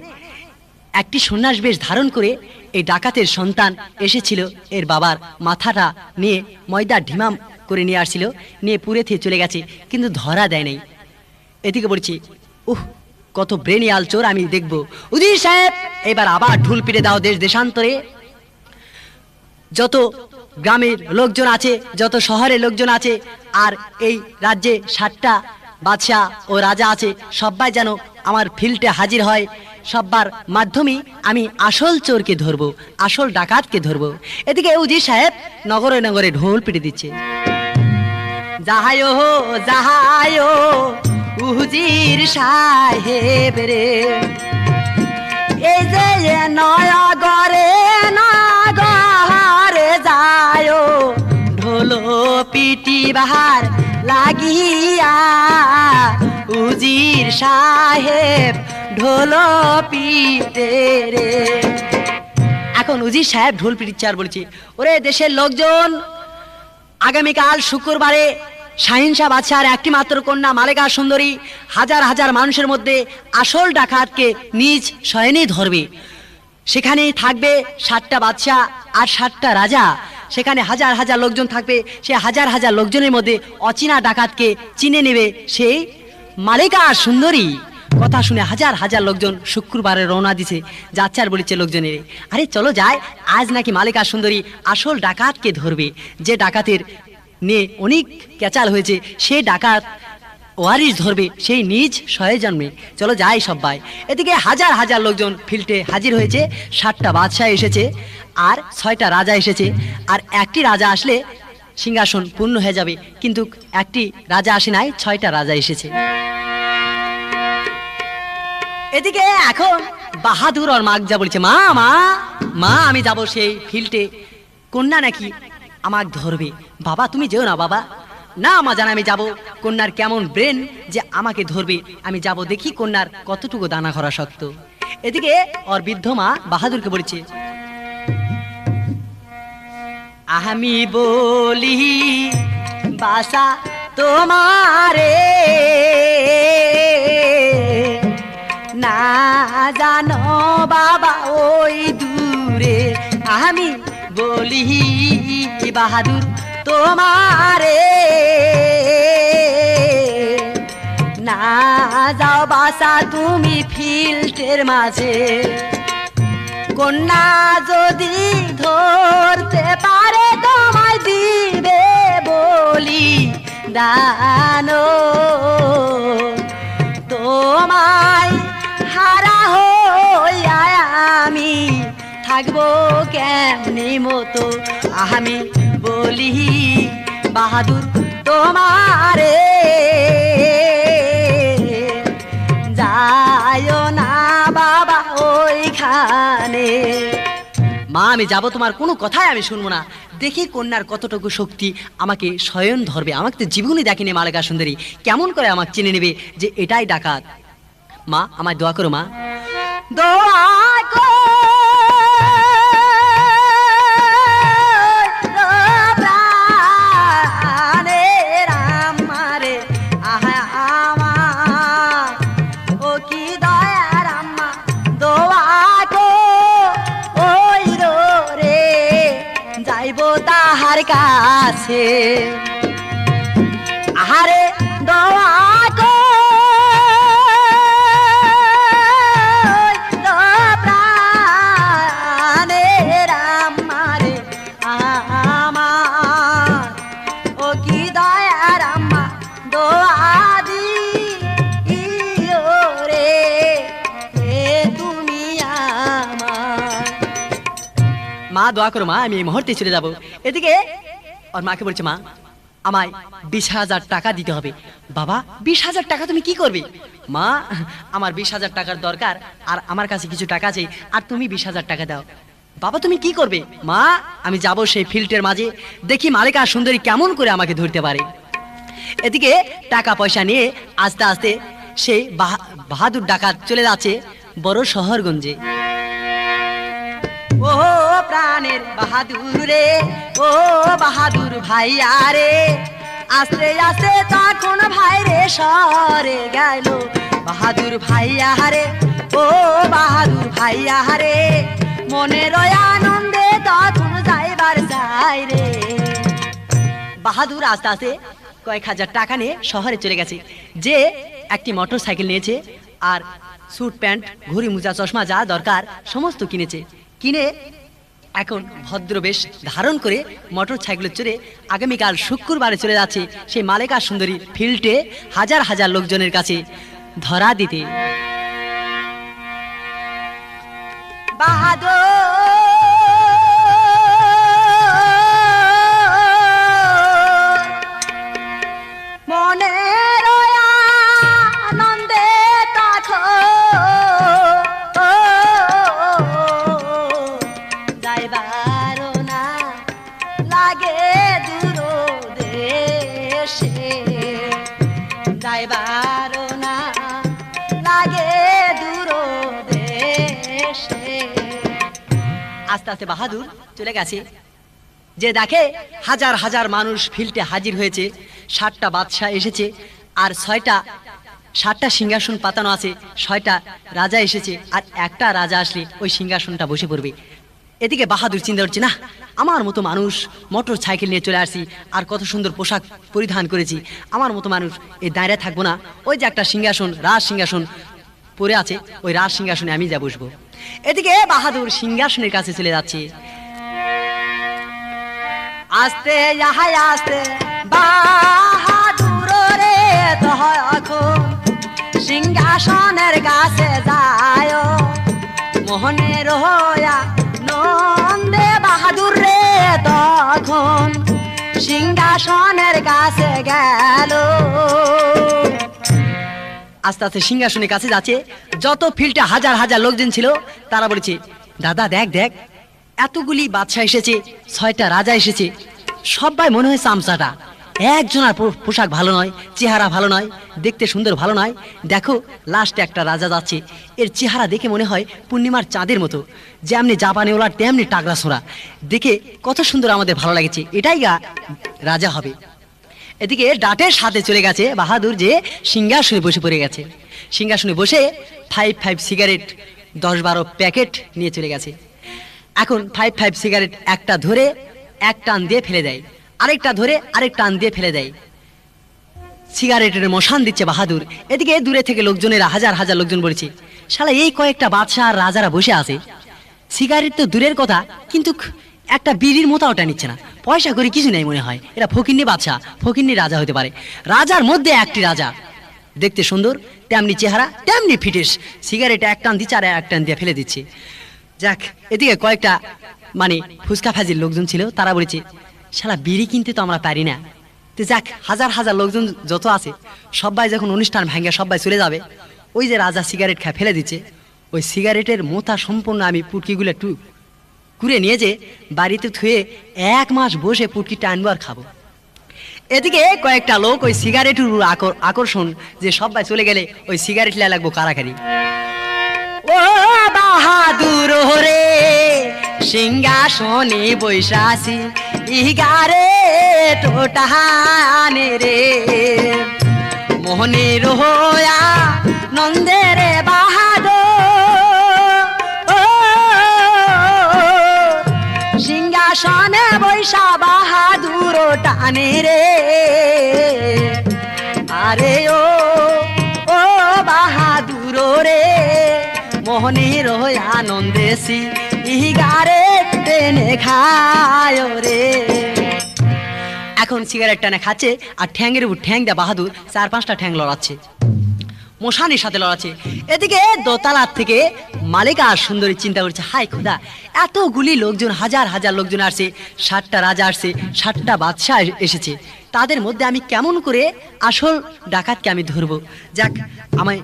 একটি সন্ন্যাস বেশ ধারণ করে এই ডাকাতের সন্তান এসেছিল, এর বাবার মাথাটা নিয়ে ময়দার ঢিমাম করে নিয়ে আসছিল, নিয়ে পুড়ে থেকে চলে গেছে, কিন্তু ধরা দেয় নাই। এদিকে বলছি কত ব্রেনিয়াল চোর, আমি দেখব। উজির সাহেব এবার আবার ঢুল পিটে দাও দেশ দেশান্তরে, যত গ্রামের লোকজন আছে, যত শহরের লোকজন আছে, আর এই রাজ্যে 7টা বাদশাহ ও রাজা আছে, সবাই যেন আমার ফিল্ডে হাজির হয়। সবার মাধ্যমে আমি আসল চোরকে ধরবো, আসল ডাকাতকে ধরবো। এদিকে উজির সাহেব নগরে নগরে ঢোল পিটে দিচ্ছে। যাহায়ো যাহায়ো উজির সাহেব রে, এই যে নয়গরে নগরে যায় ঢোল পিটি বাহার লাগিয়া, উজির সাহেব ঢোল পিটে রে। এখন উজির সাহেব ঢোল পিটিচ্ছে আর বলছে, ওরে দেশের লোকজন, আগামীকাল শুক্রবারে শাহিনশা বাদশার একটি মাত্র কন্যা মালেকা সুন্দরী হাজার হাজার মানুষের মধ্যে আসল ডাকাতকে নিজ শয়নে ধরবে। সেখানে থাকবে 7টা বাদশাহ আর 7টা রাজা, সেখানে হাজার হাজার লোকজন থাকবে। সে হাজার হাজার লোকজনের মধ্যে অচেনা ডাকাতকে চিনে নেবে সেই মালেকা সুন্দরী। কথা শুনে হাজার হাজার লোকজন শুক্রবারে রওনা দিছে, যাচ্ছে আর বলেছে লোকজনের, আরে চলো যায়, আজ নাকি মালেকা সুন্দরী আসল ডাকাতকে ধরবে, যে ডাকাতের নিয়ে অনেক ক্যাচাল হয়েছে, সে ডাকাত ওয়ারিশ ধরবে সেই নিজ স্বজন্মে, চলো যাই সবাই। এদিকে হাজার হাজার লোকজন ফিল্ডে হাজির হয়েছে, 7টা বাদশাহ এসেছে আর 6টা রাজা এসেছে। আর একটি রাজা আসলে সিংহাসন পূর্ণ হয়ে যাবে, কিন্তু একটি রাজা আসে নাই, 6টা রাজা এসেছে। এদিকে এখন বাহাদুর আর মাগজা বলছে, মা মা মা আমি যাব সেই ফিল্ডে, কন্যা নাকি আমাকে ধরবে। বাবা তুমি যেও না বাবা। না মা জান, আমি যাব। কন্যার কেমন ব্রেন যে আমাকে ধরবে। আমি যাব, দেখি কন্যার কতটুকু দানা খরা শক্ত। এদিকে ওর বৃদ্ধ মা বাহাদুরকে বলেছে, আমি বলি বাসা তোমারে না জানো বাবা ওই দূরে। আমি বলি বাহাদুর তোমারে না যাও বাসা তুমি ফিল্ডের মাঝে। কন্যা যদি ধরতে পারে তোমায় দিবে বলি দানো। তোমায় হারা হইয়া আমি থাকবো কেমনি মতো। আমি বলি বাহাদুর তোমারে যায়ও না বাবা ওইখানে। মা আমি যাব, তোমার কোনো কথাই আমি শুনবো না। দেখি কন্যার কতটুকু শক্তি আমাকে স্বয়ং ধরবে। আমাকে তো জীবনই দেখেনি মালেকা সুন্দরী, কেমন করে আমাকে চিনে নেবে যে এটাই ডাকাত। মা আমায় দোয়া করো মা, দোয়া করো। তাহার কাছে আহারে দোয়া প্রাণের আমারে আমার ও কি দয়ার আম্মা দোয়া দিও রে তুমি আমার। মা দোয়া করো মা, আমি এই মুহূর্তে চলে যাব। এদিকে ওর মাকে বলছে, মা আমায় 20,000 টাকা দিতে হবে। বাবা 20,000 টাকা তুমি কি করবে? মা আমার 20,000 টাকার দরকার, আর আমার কাছে কিছু টাকা আছে, আর তুমি 20,000 টাকা দাও। বাবা তুমি কি করবে? মা আমি যাব সেই ফিল্ডের মাঝে, দেখি মালেকা সুন্দরী কেমন করে আমাকে ধরতে পারে। এদিকে টাকা পয়সা নিয়ে আস্তে আস্তে সেই বাহাদুর ডাকাত চলে যাচ্ছে বড় শহরগঞ্জে। ও প্রাণের বাহাদুর রে, ও বাহাদুর ভাইয়া রে, আস্তে আস্তে তখন ভাই রে সরে গেল বাহাদুর ভাইয়া রে, ও বাহাদুর ভাইয়া রে, মনের আনন্দে তখন যাইবার চাই রে। বাহাদুর আস্তে আস্তে কয়েক হাজার টাকা নিয়ে শহরে চলে গেছে। যে একটি মোটর সাইকেল নিয়েছে, আর স্যুট প্যান্ট ঘড়ি মোজা চশমা যা দরকার সমস্ত কিনেছে। কিনে এখন ভদ্রবেশ ধারণ করে মোটর সাইকেলে চড়ে আগামীকাল শুক্রবারে চলে যাচ্ছে সেই মালেকা সুন্দরী ফিল্ডে হাজার হাজার লোকজনের কাছে ধরা দিতে। বাহাদুর মনের আনন্দে যাইবারো না লাগে দূর দেশে, যাইবারো না লাগে দূর দেশে। আস্তে আস্তে বাহাদুর চলে গেছে। যে দেখে হাজার হাজার মানুষ ফিল্ডে হাজির হয়েছে, 60টা বাদশাহ এসেছে, আর 60টা সিংহাসন পাতানো আছে, 6টা রাজা এসেছে, আর একটা রাজা আসলে ওই সিংহাসনটা বসে পড়বে। এদিকে বাহাদুর চিন্তা করছে, না আমার মতো মানুষ মোটর সাইকেল নিয়ে চলে আসছি, আর কত সুন্দর পোশাক পরিধান করেছি, আমার মতো মানুষ এই দাঁড়িয়ে থাকবো না। ওই যে একটা সিংহাসন, রাজ সিংহাসন পড়ে আছে, ওই রাজ সিংহাসনে আমি যা বসবো। এদিকে বাহাদুর সিংহাসনের কাছে চলে যাচ্ছে। আস্তে আস্তে বাহাদুর রে তখন সিংহাসনের কাছে যায়, মোহনের হয়া নন্দে বাহাদুর রে তখন সিংহাসনের কাছে গেল। আস্তে আস্তে সিংহাসনের কাছে যাচ্ছে। যত ফিল্ডে হাজার হাজার লোকজন ছিল তারা বলেছে, দাদা দেখ দেখ এতগুলি বাদশা এসেছে, 6টা রাজা এসেছে, সবাই মনে হয় চামচাটা। একজনের পোশাক ভালো নয়, চেহারা ভালো নয়, দেখতে সুন্দর ভালো নয়। দেখো লাস্টে একটা রাজা যাচ্ছে, এর চেহারা দেখে মনে হয় পূর্ণিমার চাঁদের মতো, যেমনি জাপানি ওলা তেমনি টাকরা ছোঁড়া, দেখে কত সুন্দর, আমাদের ভালো লাগছে, এটাই রাজা হবে। এদিকে ডাটের সাথে চলে গেছে বাহাদুর, যে সিংহাসনে বসে পড়ে গেছে। সিংহাসনে বসে 5 সিগারেট 10-12 প্যাকেট নিয়ে চলে গেছে। এখন 5 সিগারেট একটা ধরে এক টান দিয়ে ফেলে দেয়, আরেকটা ধরে আরেক টান দিয়ে ফেলে দেয়। সিগারেটের মশান দিচ্ছে বাহাদুর। এদিকে দূরে থেকে লোকজনেরা হাজার হাজার লোকজন বলছে, শালা এই কয়েকটা বাদশাহ আর রাজারা বসে আছে, সিগারেট তো দূরের কথা, কিন্তু একটা বিড়ির মোতাওটা নিচ্ছে না, পয়সা করে কিছু নেই মনে হয়, এরা ফকিন্নি বাদশাহ, ফকিন্নি রাজা হতে পারে। রাজার মধ্যে একটি রাজা, দেখতে সুন্দর, তেমনি চেহারা, তেমনি ফিটেস, সিগারেট এক টান দিচ্ছে আর এক টান দিয়ে ফেলে দিচ্ছে। যাক, এদিকে কয়েকটা মানে ফুচকা ফাজির লোকজন ছিল, তারা বলেছে, শালা বিড়ি কিনতে তো আমরা পারি না। তো যাক, হাজার হাজার লোকজন যত আছে সবাই যখন অনুষ্ঠান ভাঙ্গে সবাই চলে যাবে, ওই যে রাজা সিগারেট খেয়ে ফেলে দিচ্ছে, ওই সিগারেটের মোতা সম্পূর্ণ আমি পুটকিগুলো একটু কুড়ে নিয়ে যে বাড়িতে থুয়ে 1 মাস বসে পুটকি টানবো আর খাবো। এদিকে কয়েকটা লোক ওই সিগারেটের আকর্ষণ, যে সবাই চলে গেলে ওই সিগারেট লে লাগবো কারাকারি। ও বাহাদুর রে সিংহাসনে বৈশাসী ইগারে টোটাহানে রে, মোহনে রোয়া নন্দে রে বাহাদুর, ও সিংহাসনে বৈশা বাহাদুর টানে রে, আরে ও ও বাহাদুর রে মোহনে রোয়া নন্দেশি ইগারে টেনে খায় রে। এখন সিগারেট টানে খাচ্ছে আর ঠ্যাংয়ের উপর ঠ্যাং দেয়া বাহাদুর 4-5টা ঠ্যাং লড়াচ্ছে, মশানির সাথে লড়াচ্ছে। এদিকে দোতলার থেকে মালিকা সুন্দরী চিন্তা করছে, হাই খোদা, এতগুলি লোকজন, হাজার হাজার লোকজন আসছে, 60টা রাজা আসছে, 60টা বাদশাহ এসেছে, তাদের মধ্যে আমি কেমন করে আসল ডাকাতকে আমি ধরবো। যাক, আমায়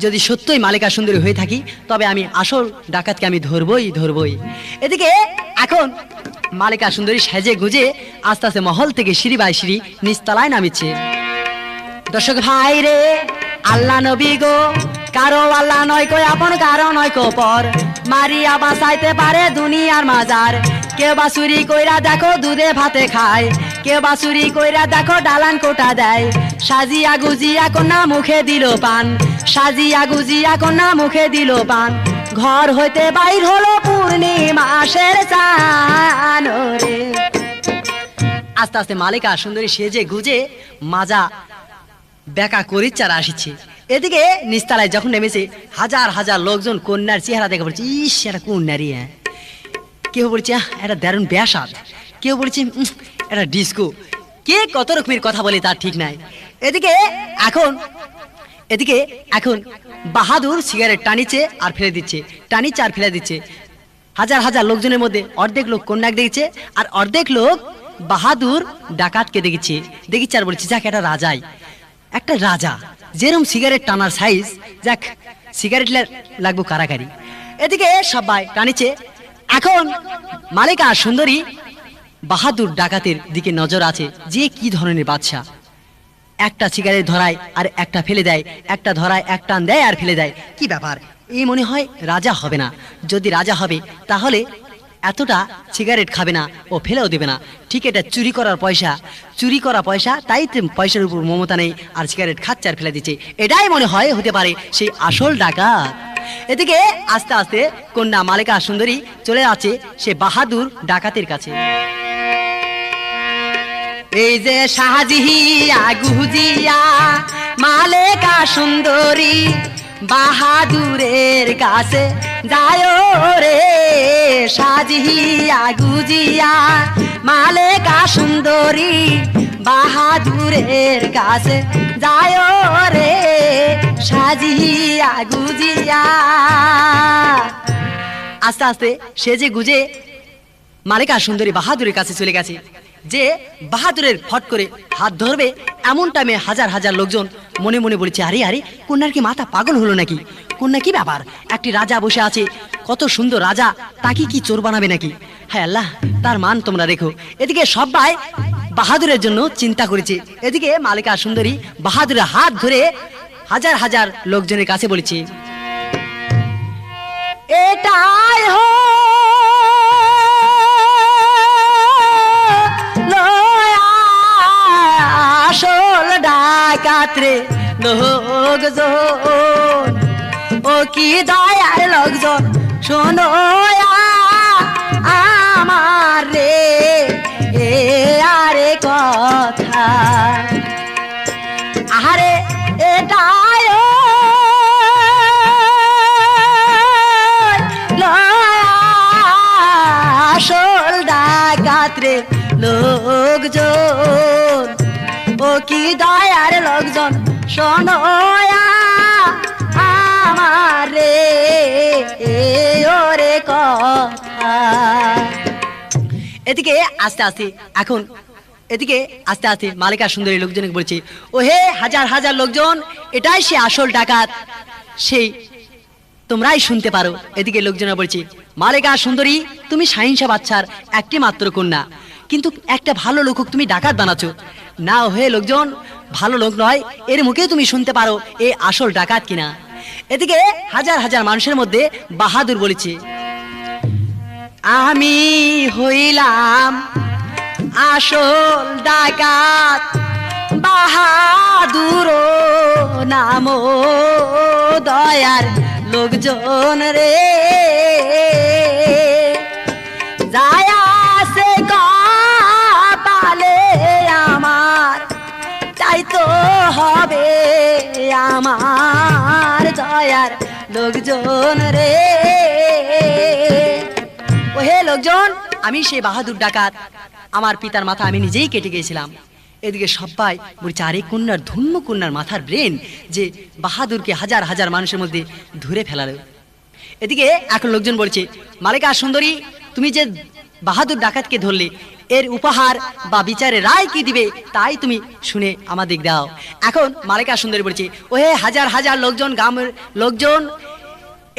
যদি সত্যই মালিকা সুন্দরী হয়ে থাকি, তবে আমি আসল ডাকাতকে আমি ধরবই। এদিকে এখন মালিকা সুন্দরী সেজে গুজে আস্তে আস্তে মহল থেকে সিঁড়ি বাই সিঁড়ি নিচতলায় নামিচ্ছে। দর্শক ভাই রে, আল্লাহ নবী গো, কারো আল্লাহ নয় কো আপন, কারো নয় কো পর, মারিয়া বাঁচাইতে পারে দুনিয়ার মাজার। কেউ বা চুরি কইরা দেখো দুধে ভাতে খায়, কেউ বা চুরি কইরা দেখো ডালান কোটা দেয়, সাজিয়া গুজিয়া কন্যা মুখে দিল পান, সাজিয়া গুজিয়া কন্যা মুখে দিল পান, ঘর হইতে বাইর হলো পূর্ণিমাসের চান রে। আস্তে আস্তে মালিকা সুন্দরী সেজে গুজে মাজা বেকা করিচ্চারা আসিচ্ছে। এদিকে নিস্তালায় যখন নেমেছে, হাজার হাজার লোকজন কন্যার চেহারা দেখে বলছে, ইস এটা কন্যারই। হ্যাঁ, কেউ বলছে এটা দারুণ ব্যাসাদ, কেউ বলছে এটা ডিস্কো, কে কত রকমের কথা বলে তার ঠিক নাই। এদিকে এখন বাহাদুর সিগারেট টানিচ্ছে আর ফেলে দিচ্ছে, টানিচ্ছে আর ফেলে দিচ্ছে। হাজার হাজার লোকজনের মধ্যে অর্ধেক লোক কন্যাকে দেখছে আর অর্ধেক লোক বাহাদুর ডাকাতকে দেখছে আর বলছে, যাক এটা রাজাই, একটা রাজা যেরকম সিগারেট টানার সাইজ, যাক সিগারেট লাগবো কারাকারি। এদিকে সবাই টানিছে। এখন মালিকা সুন্দরী বাহাদুর ডাকাতের দিকে নজর আছে, যে কি ধরনের বাদশা, একটা সিগারেট ধরায় আর একটা ফেলে দেয়, একটা ধরায় এক টান দেয় আর ফেলে দেয়, কি ব্যাপার, এই মনে হয় রাজা হবে না। যদি রাজা হবে তাহলে এতটা সিগারেট খাবে না ও ফেলেও দেবে না। ঠিক, এটা চুরি করা পয়সা, তাই পয়সার উপর মমতা নেই আর সিগারেট খাচ্ছে আর ফেলে দিচ্ছে, এটাই মনে হয় হতে পারে সেই আসল ডাকাত। এদিকে আস্তে আস্তে কন্যা মালিকা সুন্দরী চলে যাচ্ছে সে বাহাদুর ডাকাতের কাছে। এই যে সাজিয়া গুজিয়া মালিকা সুন্দরী বাহাদুরের কাছে যায় রে, সাজিয়া গুজিয়া মালিকা সুন্দরী বাহাদুরের কাছে যায় রে, সাজিয়া গুজিয়া। আস্তে আস্তে সেজে গুজে মালিকা সুন্দরী বাহাদুরের কাছে চলে গেছে, যে বাহাদুরের ফট করে হাত ধরবে এমন টাইমে হাজার হাজার লোকজন মনে মনে বলেছে, আরে আরে কন্যার কি মাথা পাগল হলো নাকি, কন্যা কি ব্যাপার, একটি রাজা বসে আছে, কত সুন্দর রাজা, তাকে কি চোর বানাবে নাকি। হ্যাঁ আল্লাহ, তার মান তোমরা রেখো। এদিকে সবাই বাহাদুরের জন্য চিন্তা করেছে। এদিকে মালিকা সুন্দরী বাহাদুরের হাত ধরে হাজার হাজার লোকজনের কাছে বলেছে, এটাই আসল ডাকাত রে লোকজন, ও কি দয়ার লোকজন শোনো আমার রে এ আরে কথা, আরে এটাই আসল ডাকাত রে লোকজন, ও কি দয়ার লোকজন শোনো আমার রে ওরে কথা। এদিকে আস্তে আস্তে মালিকা সুন্দরী লোকজনকে বলছে, ও হে হাজার হাজার লোকজন, এটাই সে আসল ডাকাত, সেই তোমরাই শুনতে পারো। এদিকে লোকজনরা বলছে, মালিকা সুন্দরী তুমি শাহিনশাহ বাদশার একটি মাত্র কন্যা, কিন্তু একটা ভালো লোক তুমি ডাকাত বানাচ্ছ না। হে লোকজন, ভালো লোক নয়, এর মুখে তুমি শুনতে পারো এ আসল ডাকাত কিনা। এদিকে হাজার হাজার মানুষের মধ্যে বাহাদুর বলেছে, আমি হইলাম আসল ডাকাত বাহাদুর নাম দয়ার লোকজন রে, যায়াছে কপালে আমার চাইতো হবে আমার দয়ার লোকজন রে। ও হে লোকজন, আমি সেই বাহাদুর ডাকাত, আমার পিতার মাথা আমি নিজেই কেটে গিয়েছিলাম। এদিকে সবাই বলছে, আরে কন্যার ধন্য কন্যার মাথার ব্রেন যে বাহাদুরকে হাজার হাজার মানুষের মধ্যে ধরে ফেলালো। এদিকে এখন লোকজন বলছে, মালিকা সুন্দরী তুমি যে বাহাদুর ডাকাতকে ধরলে, এর উপহার বা বিচারে রায় কি দিবে তাই তুমি শুনে আমাদের দাও। এখন মালিকা সুন্দরী বলছে, ও হে হাজার হাজার লোকজন, গ্রামের লোকজন,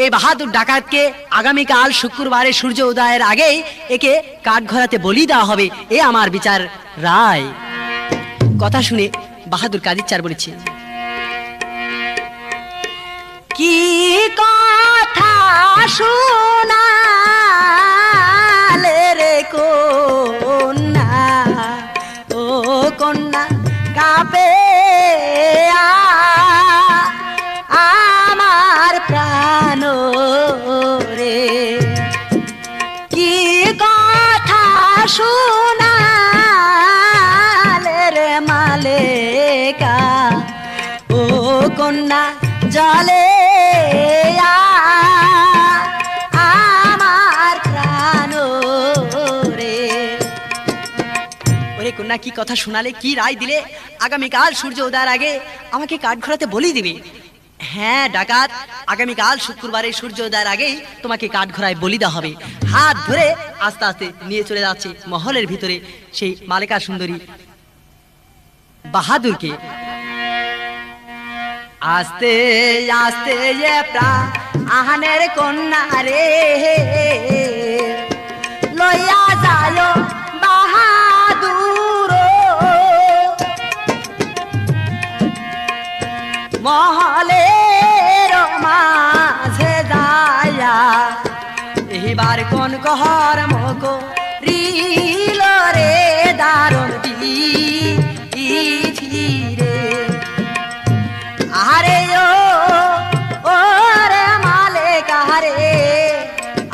এই বাহাদুর ডাকাতকে আগামীকাল শুক্রবারে সূর্য উদয়ের আগেই একে কাঠগড়াতে বলি দেওয়া হবে, এ আমার বিচার রায়। কথা শুনে বাহাদুর কাদির চার বলেছে, কি কথা শোনালে রে কন্যা, ও কন্যা কাঁপে আমার প্রাণ রে, কি কথা শোনালে রে মালিকা, ও কন্যা জলে আমার প্রাণ রে। ওরে কন্যা, কি কথা শোনালে, কি রায় দিলে? আগামীকাল সূর্য উদয়ের আগে আমাকে কাঠগড়াতে বলি দিবে। হ্যাঁ ডাকাত, আগামীকাল শুক্রবারে সূর্য উদয়ের আগেই তোমাকে কাঠগড়ায় বলি দেওয়া হবে। হাত ধরে আস্তে আস্তে নিয়ে চলে যাচ্ছে মহলের ভিতরে সেই মালিকা সুন্দরী বাহাদুরকে। আস্তে আস্তে প্রাণের কন্যা রে লইয়া যায় বাহাদুর মহলের মাঝে যায়া, এবার কোন কহর মক রিল রে দারুণ ধীরে, আরে ও রে মালিকা রে,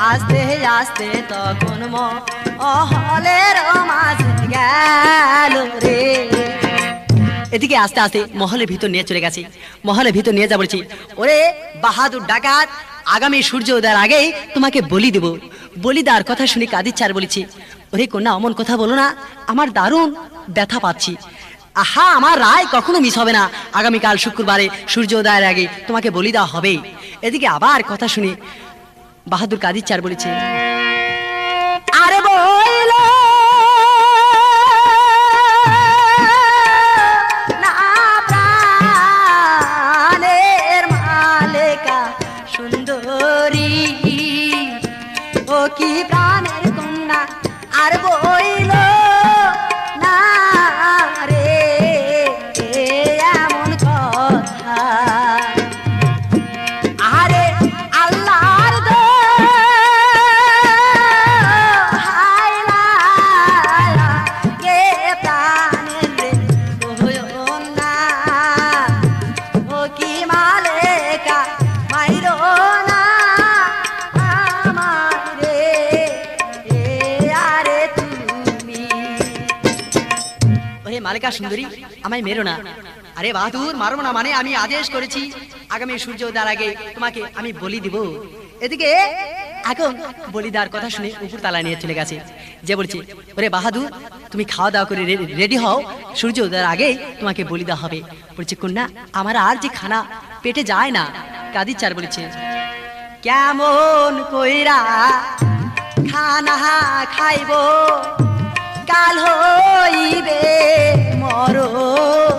আস্তে আস্তে তখন মহলের মাঝে গেল রে। এদিকে আস্তে আস্তে মহলের ভিতর নিয়ে চলে গেছে। মহলের ভিতর নিয়ে যা বলছি, ওরে বাহাদুর ডাকাত, আগামী সূর্য উদয়ের আগেই তোমাকে বলি দেব। বলি দেওয়ার কথা শুনে কাদির চার বলেছি, ওরে কন্যা অমন কথা বলো না, আমার দারুণ ব্যথা পাচ্ছি। আহা, আমার রায় কখনো মিস হবে না, আগামীকাল শুক্রবারে সূর্য উদয়ের আগে তোমাকে বলি দেওয়া হবে। এদিকে আবার কথা শুনে বাহাদুর কাদির চার বলেছে, আরে বইল না প্রাণের মালিকা সুন্দরী, ও কি প্রাণের কন্যা মালেকা মাইরো না আমারে এ আরে তুমি। ওহে মালেকা সুন্দরী, আমায় মেরো না। আরে বাহাদুর, মারবো না মানে আমি আদেশ করেছি আগামী সূর্য ওঠার আগে তোমাকে আমি বলি দিব। এদিকে এখন বলি দেওয়ার কথা শুনে উপর তালা নিয়ে চলে গেছে, যে বলছে ওরে বাহাদুর তুমি খাওয়া দাওয়া করে রেডি হও, সূর্য ওঠার আগে তোমাকে বলি দেওয়া হবে। বলছে কন্যা আমার আর যে খানা পেটে যায় না। কাদির চার বলেছে কেমন কইরা খানা খাইব কাল হইবে মরণ।